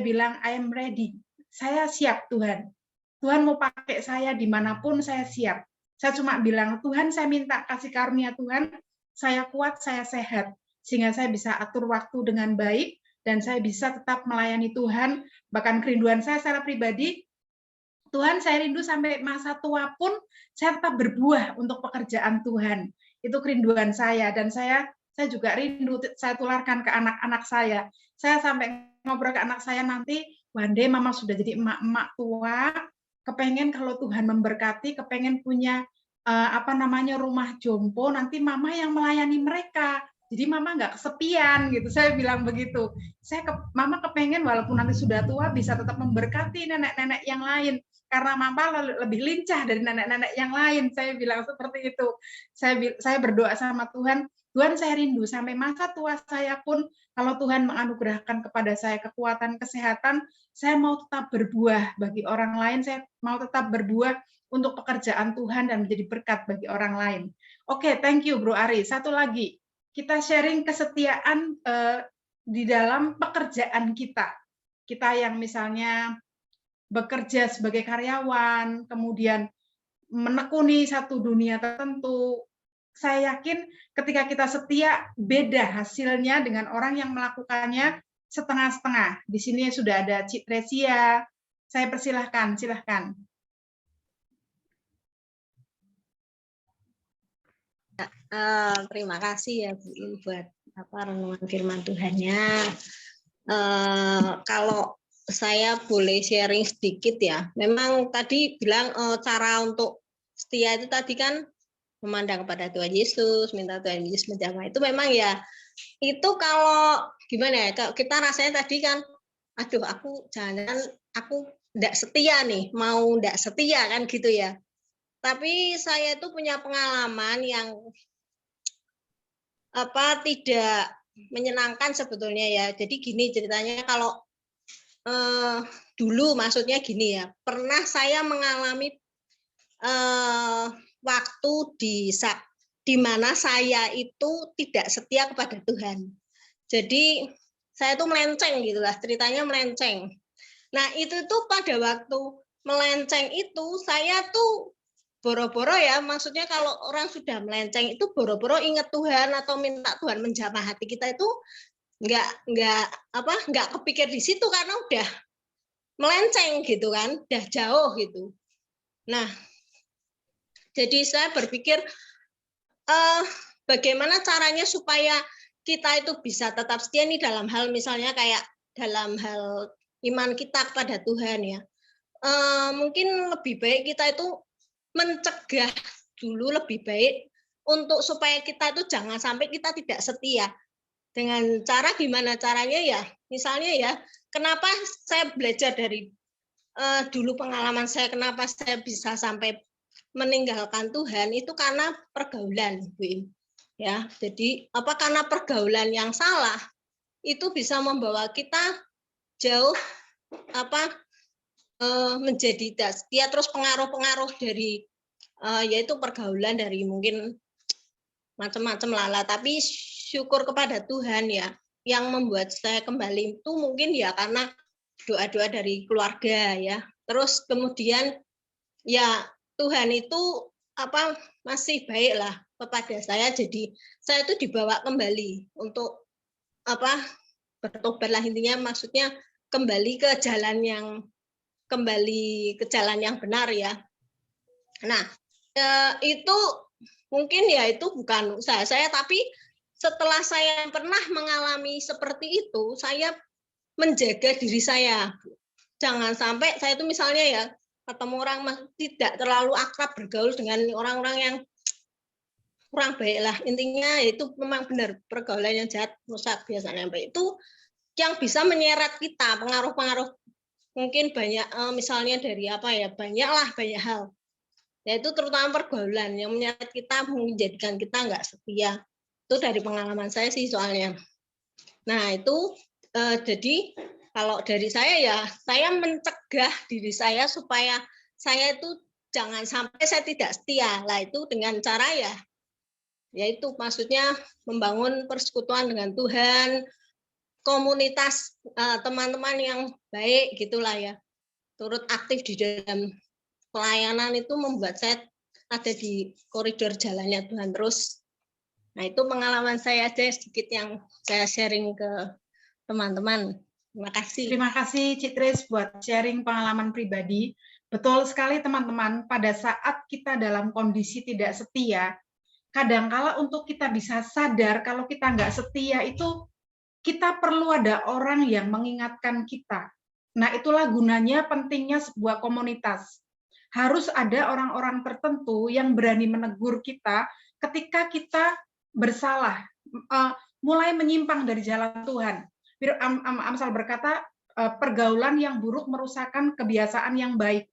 bilang, I am ready. Saya siap, Tuhan. Tuhan mau pakai saya dimanapun, saya siap. Saya cuma bilang, Tuhan, saya minta kasih karunia Tuhan, saya kuat, saya sehat, sehingga saya bisa atur waktu dengan baik, dan saya bisa tetap melayani Tuhan. Bahkan kerinduan saya secara pribadi, Tuhan, saya rindu sampai masa tua pun, saya tetap berbuah untuk pekerjaan Tuhan. Itu kerinduan saya, dan saya juga rindu, saya tularkan ke anak-anak saya. Saya sampai ngobrol ke anak saya nanti, one day mama sudah jadi emak-emak tua, kepengen kalau Tuhan memberkati, kepengen punya rumah jompo, nanti mama yang melayani mereka. Jadi mama nggak kesepian gitu, saya bilang begitu. Mama kepengen walaupun nanti sudah tua bisa tetap memberkati nenek-nenek yang lain, karena mama lebih lincah dari nenek-nenek yang lain. Saya bilang seperti itu. Saya berdoa sama Tuhan, Tuhan saya rindu sampai masa tua saya pun, kalau Tuhan menganugerahkan kepada saya kekuatan, kesehatan, saya mau tetap berbuah bagi orang lain, saya mau tetap berbuah untuk pekerjaan Tuhan dan menjadi berkat bagi orang lain. Oke, thank you Bro Ari. Satu lagi, kita sharing kesetiaan di dalam pekerjaan kita. Kita yang misalnya bekerja sebagai karyawan, kemudian menekuni satu dunia tertentu. Saya yakin ketika kita setia, beda hasilnya dengan orang yang melakukannya setengah-setengah. Di sini sudah ada Citresia. Saya persilahkan, silahkan. Terima kasih ya Bu In buat renungan firman Tuhannya. Kalau saya boleh sharing sedikit ya, memang tadi bilang cara untuk setia itu tadi kan memandang kepada Tuhan Yesus, minta Tuhan Yesus menjamah, itu memang ya, itu kalau gimana ya, kalau kita rasanya tadi kan, aduh aku jangan, aku tidak setia nih, mau tidak setia kan gitu ya. Tapi saya itu punya pengalaman yang tidak menyenangkan sebetulnya ya. Jadi gini ceritanya, kalau dulu maksudnya gini ya, pernah saya mengalami waktu di mana saya itu tidak setia kepada Tuhan. Jadi saya tuh melenceng gitulah, ceritanya melenceng. Nah, itu tuh pada waktu melenceng itu saya tuh boro-boro ya, maksudnya kalau orang sudah melenceng itu boro-boro ingat Tuhan atau minta Tuhan menjamah hati kita itu nggak kepikir di situ karena udah melenceng gitu kan, udah jauh gitu. Nah, jadi saya berpikir bagaimana caranya supaya kita itu bisa tetap setia nih dalam hal misalnya kayak dalam hal iman kita kepada Tuhan ya. Mungkin lebih baik kita itu mencegah dulu lebih baik untuk supaya kita itu jangan sampai kita tidak setia. Dengan cara gimana caranya ya? Misalnya ya, kenapa saya belajar dari dulu pengalaman saya kenapa saya bisa sampai meninggalkan Tuhan itu karena pergaulan, Bu. Ya, jadi karena pergaulan yang salah itu bisa membawa kita jauh menjadi tidak setia, terus pengaruh-pengaruh dari yaitu pergaulan dari mungkin macam-macam lala, tapi syukur kepada Tuhan ya yang membuat saya kembali itu mungkin ya karena doa-doa dari keluarga ya. Terus kemudian ya Tuhan itu masih baik lah kepada saya, jadi saya itu dibawa kembali untuk bertobatlah intinya, maksudnya kembali ke jalan yang benar ya. Nah, itu mungkin ya itu bukan usaha saya, tapi setelah saya pernah mengalami seperti itu, saya menjaga diri saya. Jangan sampai saya itu misalnya ya ketemu orang tidak terlalu akrab bergaul dengan orang-orang yang kurang baik lah. Intinya itu memang benar pergaulan yang jahat, rusak biasanya baik. Itu yang bisa menyeret kita, pengaruh-pengaruh mungkin banyak misalnya dari banyak hal. Yaitu terutama pergaulan yang menyeret kita, menjadikan kita nggak setia. Itu dari pengalaman saya sih soalnya. Nah itu jadi kalau dari saya ya, saya mencegah diri saya supaya saya itu jangan sampai saya tidak setia. Lah itu dengan cara yaitu maksudnya membangun persekutuan dengan Tuhan, komunitas teman-teman yang baik gitulah ya. Turut aktif di dalam pelayanan itu membuat saya ada di koridor jalannya Tuhan terus. Nah itu pengalaman saya aja sedikit yang saya sharing ke teman-teman. Terima kasih. Terima kasih Citris buat sharing pengalaman pribadi. Betul sekali teman-teman, pada saat kita dalam kondisi tidak setia, kadangkala untuk kita bisa sadar kalau kita nggak setia itu kita perlu ada orang yang mengingatkan kita. Nah itulah gunanya pentingnya sebuah komunitas. Harus ada orang-orang tertentu yang berani menegur kita ketika kita bersalah, mulai menyimpang dari jalan Tuhan. Amsal berkata, pergaulan yang buruk merusakkan kebiasaan yang baik.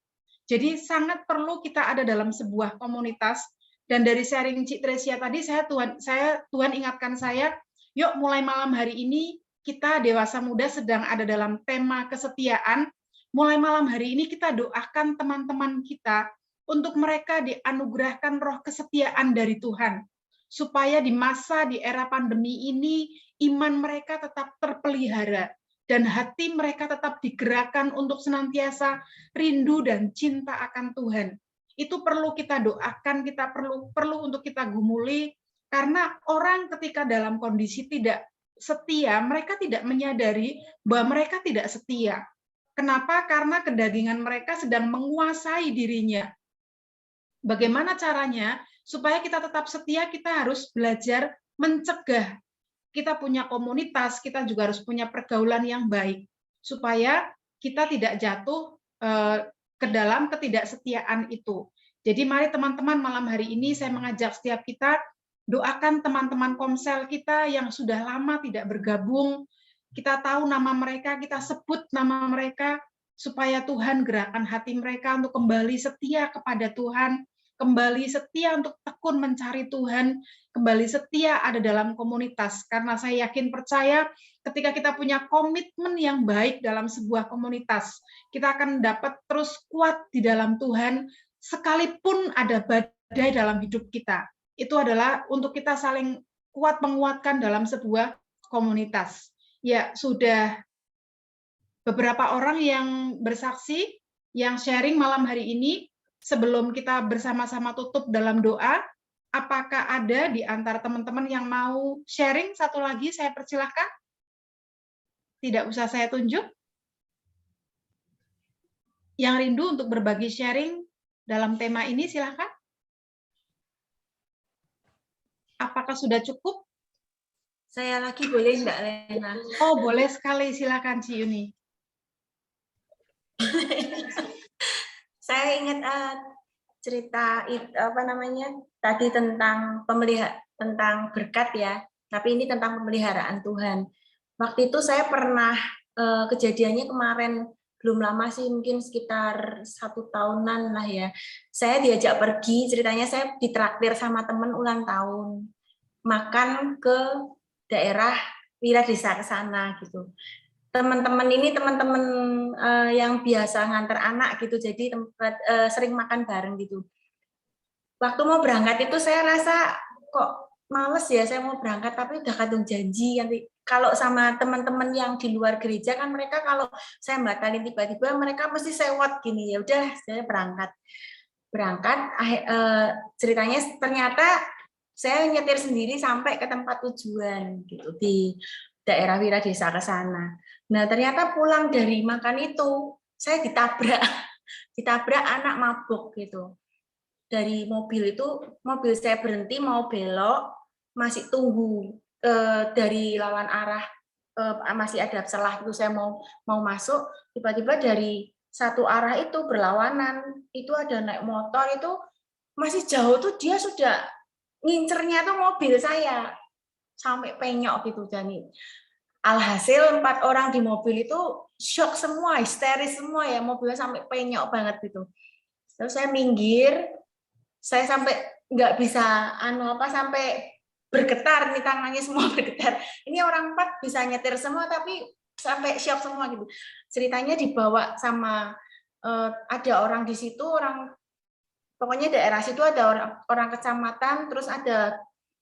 Jadi sangat perlu kita ada dalam sebuah komunitas. Dan dari sharing Cik Tresia tadi, Tuhan ingatkan saya, yuk mulai malam hari ini kita dewasa muda sedang ada dalam tema kesetiaan. Mulai malam hari ini kita doakan teman-teman kita untuk mereka dianugerahkan roh kesetiaan dari Tuhan. Supaya di era pandemi ini, iman mereka tetap terpelihara dan hati mereka tetap digerakkan untuk senantiasa rindu dan cinta akan Tuhan. Itu perlu kita doakan, kita perlu untuk kita gumuli, karena orang ketika dalam kondisi tidak setia, mereka tidak menyadari bahwa mereka tidak setia. Kenapa? Karena kedagingan mereka sedang menguasai dirinya. Bagaimana caranya? Supaya kita tetap setia, kita harus belajar mencegah. Kita punya komunitas, kita juga harus punya pergaulan yang baik. Supaya kita tidak jatuh ke dalam ketidaksetiaan itu. Jadi mari teman-teman, malam hari ini saya mengajak setiap kita, doakan teman-teman komsel kita yang sudah lama tidak bergabung. Kita tahu nama mereka, kita sebut nama mereka, supaya Tuhan gerakan hati mereka untuk kembali setia kepada Tuhan, kembali setia untuk tekun mencari Tuhan, kembali setia ada dalam komunitas. Karena saya yakin percaya ketika kita punya komitmen yang baik dalam sebuah komunitas, kita akan dapat terus kuat di dalam Tuhan, sekalipun ada badai badai dalam hidup kita. Itu adalah untuk kita saling kuat menguatkan dalam sebuah komunitas. Ya, sudah beberapa orang yang bersaksi, yang sharing malam hari ini. Sebelum kita bersama-sama tutup dalam doa, apakah ada di antara teman-teman yang mau sharing? Satu lagi saya persilahkan. Tidak usah saya tunjuk. Yang rindu untuk berbagi sharing dalam tema ini, silahkan. Apakah sudah cukup? Saya lagi boleh enggak, Lena? Oh, boleh sekali. Silakan, Ci Yuni. Saya ingat cerita tadi tentang tentang berkat ya, tapi ini tentang pemeliharaan Tuhan. Waktu itu saya pernah kejadiannya kemarin, belum lama sih, mungkin sekitar 1 tahunan lah ya. Saya diajak pergi, ceritanya saya ditraktir sama teman ulang tahun, makan ke daerah Wiradesa ke sana gitu. Teman-teman ini teman-teman yang biasa nganter anak gitu, jadi sering makan bareng gitu. Waktu mau berangkat itu saya rasa kok males ya, saya mau berangkat tapi udah kadung janji nanti. Kalau sama teman-teman yang di luar gereja kan mereka kalau saya batalin tiba-tiba mereka mesti sewot gini, ya udah saya berangkat. Ceritanya ternyata saya nyetir sendiri sampai ke tempat tujuan gitu di daerah Wiradesa ke sana. Nah, ternyata pulang dari makan itu, saya ditabrak anak mabuk gitu. Dari mobil itu, mobil saya berhenti mau belok, masih tunggu dari lawan arah, masih ada celah itu saya mau masuk, tiba-tiba dari satu arah itu berlawanan, itu ada naik motor itu masih jauh tuh dia sudah ngincernya tuh mobil saya sampai penyok gitu. Jadi alhasil 4 orang di mobil itu shock semua, histeris semua ya, mobilnya sampai penyok banget gitu. Terus saya minggir, saya sampai nggak bisa sampai bergetar nih, tangannya semua bergetar. Ini orang 4 bisa nyetir semua tapi sampai shock semua gitu. Ceritanya dibawa sama ada orang di situ, pokoknya daerah situ ada orang kecamatan, terus ada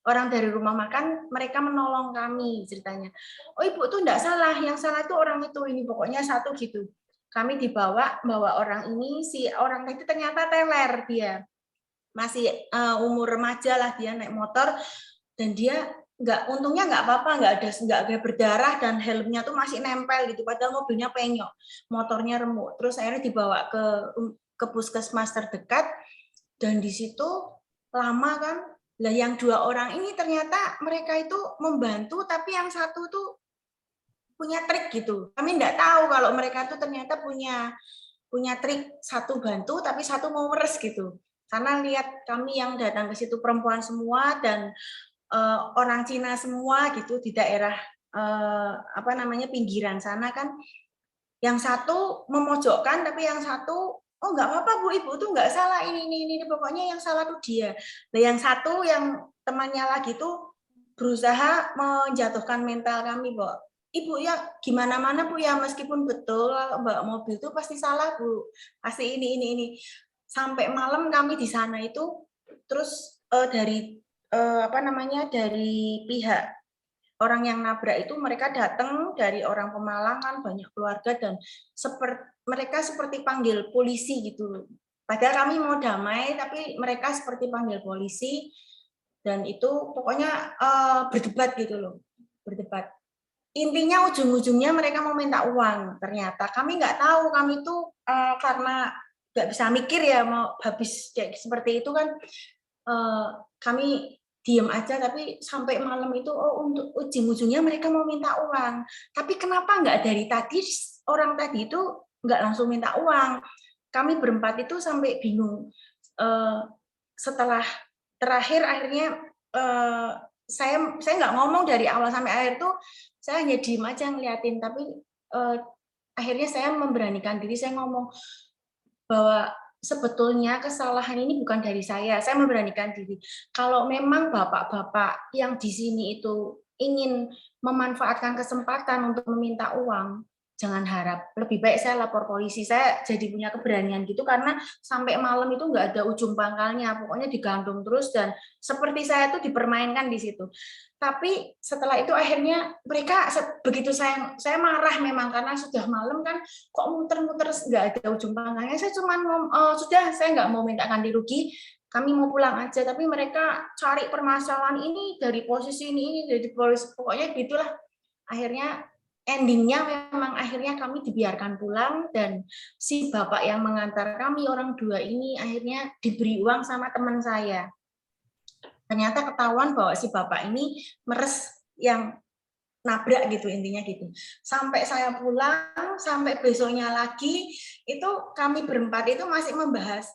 orang dari rumah makan, mereka menolong kami ceritanya. Oh, ibu tuh enggak salah, yang salah itu orang itu, ini pokoknya satu gitu. Kami bawa orang ini, si orang itu ternyata teler dia. Masih umur remaja lah dia, naik motor, dan dia untungnya nggak apa-apa, nggak ada berdarah, dan helmnya tuh masih nempel gitu, padahal mobilnya penyok, motornya remuk. Terus akhirnya dibawa ke puskesmas terdekat, dan di situ lama kan. Lah yang 2 orang ini ternyata mereka itu membantu, tapi yang satu tuh punya trik gitu. Kami nggak tahu kalau mereka tuh ternyata punya trik, satu bantu tapi satu mau meres gitu. Karena lihat kami yang datang ke situ perempuan semua dan orang Cina semua gitu di daerah pinggiran sana kan. Yang satu memojokkan tapi yang satu oh nggak apa-apa Bu, ibu tuh nggak salah, ini pokoknya yang salah tuh dia. Nah yang satu yang temannya lagi tuh berusaha menjatuhkan mental kami, Bu. Ibu ya gimana mana Bu ya, meskipun betul Mbak mobil tuh pasti salah Bu, pasti ini. Sampai malam kami di sana itu, terus dari dari pihak orang yang nabrak itu mereka datang dari orang Pemalang kan, banyak keluarga, dan mereka seperti panggil polisi gitu. Padahal kami mau damai, tapi mereka seperti panggil polisi, dan itu pokoknya berdebat gitu loh, berdebat. Intinya ujung-ujungnya mereka mau minta uang. Ternyata kami nggak tahu, kami itu karena nggak bisa mikir ya, mau habis kayak seperti itu kan, kami diem aja, tapi sampai malam itu untuk ujung-ujungnya mereka mau minta uang. Tapi kenapa nggak dari tadi orang tadi itu nggak langsung minta uang? Kami berempat itu sampai bingung. Setelah terakhir akhirnya saya nggak ngomong dari awal sampai akhir tuh, saya hanya diem aja ngeliatin. Tapi akhirnya saya memberanikan diri, saya ngomong bahwa sebetulnya kesalahan ini bukan dari saya memberanikan diri. Kalau memang bapak-bapak yang di sini itu ingin memanfaatkan kesempatan untuk meminta uang, jangan harap. Lebih baik saya lapor polisi. Saya jadi punya keberanian gitu karena sampai malam itu nggak ada ujung pangkalnya. Pokoknya digantung terus dan seperti saya tuh dipermainkan di situ. Tapi setelah itu akhirnya mereka begitu saya marah memang karena sudah malam kan, kok muter-muter nggak ada ujung pangkalnya. Saya cuma sudah saya nggak mau minta ganti rugi, kami mau pulang aja. Tapi mereka cari permasalahan ini dari posisi ini dari polisi, pokoknya gitulah. Akhirnya endingnya memang akhirnya kami dibiarkan pulang dan si bapak yang mengantar kami orang dua ini akhirnya diberi uang sama teman saya. Ternyata ketahuan bahwa si bapak ini meres yang nabrak gitu, intinya gitu. Sampai saya pulang, sampai besoknya lagi, itu kami berempat itu masih membahas.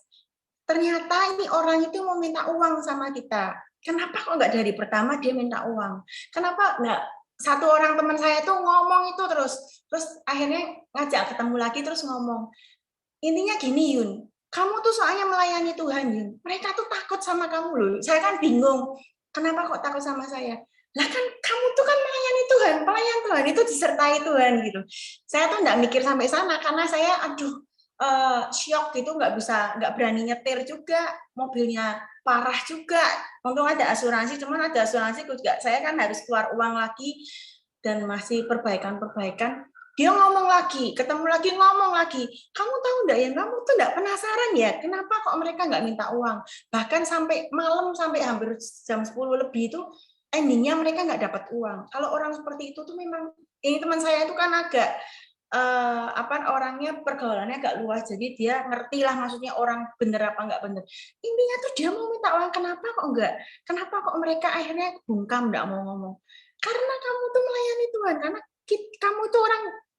Ternyata ini orang itu mau minta uang sama kita. Kenapa kok nggak dari pertama dia minta uang? Kenapa nggak satu orang teman saya tuh ngomong itu terus akhirnya ngajak ketemu lagi terus ngomong. Intinya gini Yun, kamu tuh soalnya melayani Tuhan, Yun. Mereka tuh takut sama kamu loh. Saya kan bingung, kenapa kok takut sama saya? Lah kan kamu tuh kan melayani Tuhan, pelayan Tuhan itu disertai Tuhan gitu. Saya tuh nggak mikir sampai sana karena saya syok gitu, nggak berani nyetir juga, mobilnya parah juga. Untung ada asuransi, cuman ada asuransi juga saya kan harus keluar uang lagi dan masih perbaikan. Dia ngomong lagi, ketemu lagi, ngomong lagi. Kamu tahu nggak ya, kamu tuh nggak penasaran ya, kenapa kok mereka nggak minta uang? Bahkan sampai malam, sampai hampir jam 10 lebih itu, endingnya mereka nggak dapat uang. Kalau orang seperti itu tuh memang, ini teman saya itu kan agak, orangnya pergaulannya agak luas, jadi dia ngerti lah maksudnya orang bener apa nggak bener. Intinya tuh dia mau minta uang, kenapa kok enggak? Kenapa kok mereka akhirnya bungkam nggak mau ngomong? Karena kamu tuh melayani Tuhan, karena kamu tuh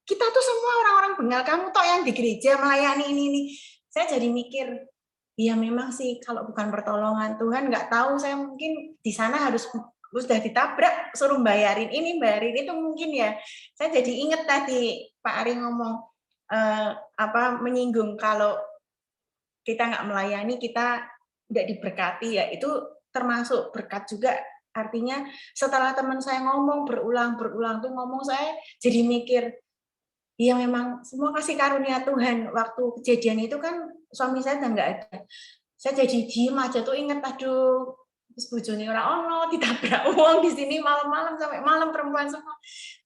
kita tuh semua orang-orang bengal, kamu toh yang di gereja melayani ini. Saya jadi mikir, ya memang sih kalau bukan pertolongan Tuhan, nggak tahu saya mungkin di sana harus sudah ditabrak, suruh bayarin ini, bayarin itu mungkin ya. Saya jadi inget tadi Pak Ari ngomong, menyinggung kalau kita nggak melayani, kita nggak diberkati ya, itu termasuk berkat juga. Artinya setelah teman saya ngomong berulang tuh ngomong, saya jadi mikir, ya memang semua kasih karunia Tuhan. Waktu kejadian itu kan suami saya udah nggak ada. Saya jadi diem aja tuh inget, aduh, terus bojone ora ono, ditabrak uang di sini malam-malam sampai malam perempuan semua.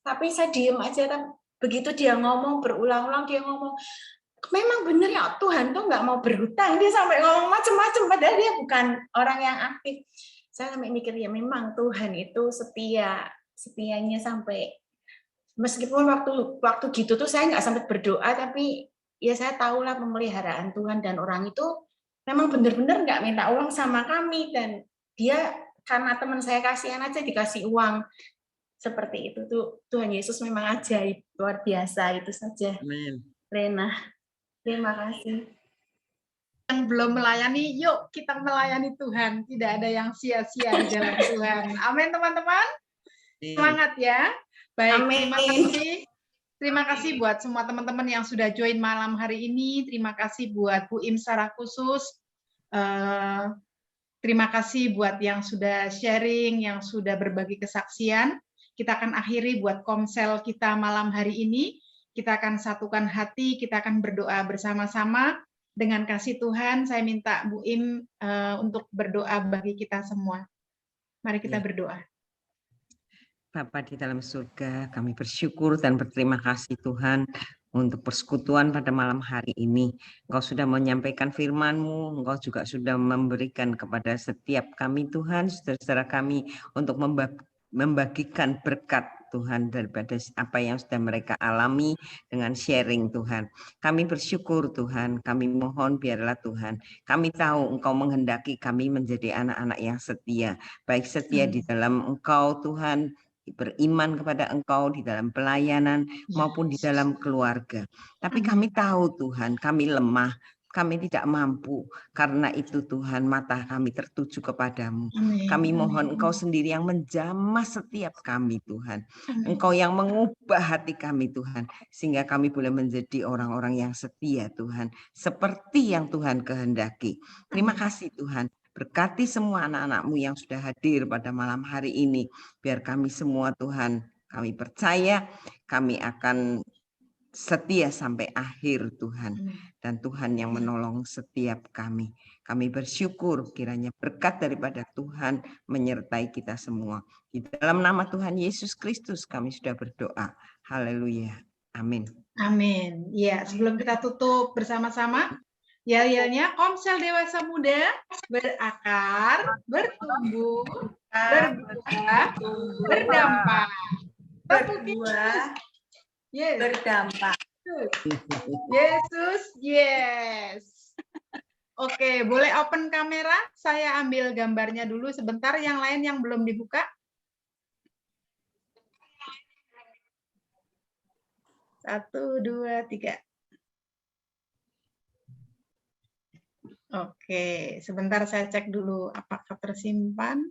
Tapi saya diem aja, kan begitu dia ngomong berulang-ulang, dia ngomong, memang bener ya Tuhan tuh nggak mau berhutang. Dia sampai ngomong macem-macem, padahal dia bukan orang yang aktif. Saya sampai mikir, ya memang Tuhan itu setianya sampai, meskipun waktu gitu tuh saya nggak sempat berdoa, tapi ya saya tahulah pemeliharaan Tuhan dan orang itu memang benar-benar nggak minta uang sama kami, dan dia karena teman saya kasihan aja dikasih uang. Seperti itu tuh, Tuhan Yesus memang ajaib, luar biasa. Itu saja. Amin. Rena, terima kasih. Yang belum melayani, yuk kita melayani Tuhan. Tidak ada yang sia-sia di jalan Tuhan. Amin teman-teman. Semangat ya. Baik, terima kasih buat semua teman-teman yang sudah join malam hari ini. Terima kasih buat Bu Im secara khusus. Terima kasih buat yang sudah sharing, yang sudah berbagi kesaksian. Kita akan akhiri buat komsel kita malam hari ini. Kita akan satukan hati, kita akan berdoa bersama-sama. Dengan kasih Tuhan, saya minta Bu Im untuk berdoa bagi kita semua. Mari kita berdoa. Bapa di dalam surga, kami bersyukur dan berterima kasih Tuhan untuk persekutuan pada malam hari ini. Engkau sudah menyampaikan firman-Mu, Engkau juga sudah memberikan kepada setiap kami Tuhan, saudara-saudara kami, untuk membagikan berkat Tuhan daripada apa yang sudah mereka alami dengan sharing Tuhan. Kami bersyukur Tuhan, kami mohon biarlah Tuhan, kami tahu Engkau menghendaki kami menjadi anak-anak yang setia, baik setia di dalam Engkau Tuhan, beriman kepada Engkau di dalam pelayanan maupun di dalam keluarga. Tapi kami tahu Tuhan, kami lemah, kami tidak mampu. Karena itu Tuhan, mata kami tertuju kepadamu. Kami mohon Engkau sendiri yang menjamah setiap kami Tuhan. Engkau yang mengubah hati kami Tuhan, sehingga kami boleh menjadi orang-orang yang setia Tuhan, seperti yang Tuhan kehendaki. Terima kasih Tuhan. Berkati semua anak-anak-Mu yang sudah hadir pada malam hari ini. Biar kami semua Tuhan, kami percaya kami akan setia sampai akhir Tuhan. Dan Tuhan yang menolong setiap kami. Kami bersyukur kiranya berkat daripada Tuhan menyertai kita semua. Di dalam nama Tuhan Yesus Kristus kami sudah berdoa. Haleluya. Amin. Amin. Ya, sebelum kita tutup bersama-sama, yel-yelnya Komsel Dewasa Muda berakar, bertumbuh, berbuah, berdampak. Berbuah, Yes. berdampak. Yesus, yes. Oke, boleh open kamera? Saya ambil gambarnya dulu sebentar. Yang lain yang belum dibuka. 1, 2, 3. Oke, sebentar saya cek dulu apakah tersimpan.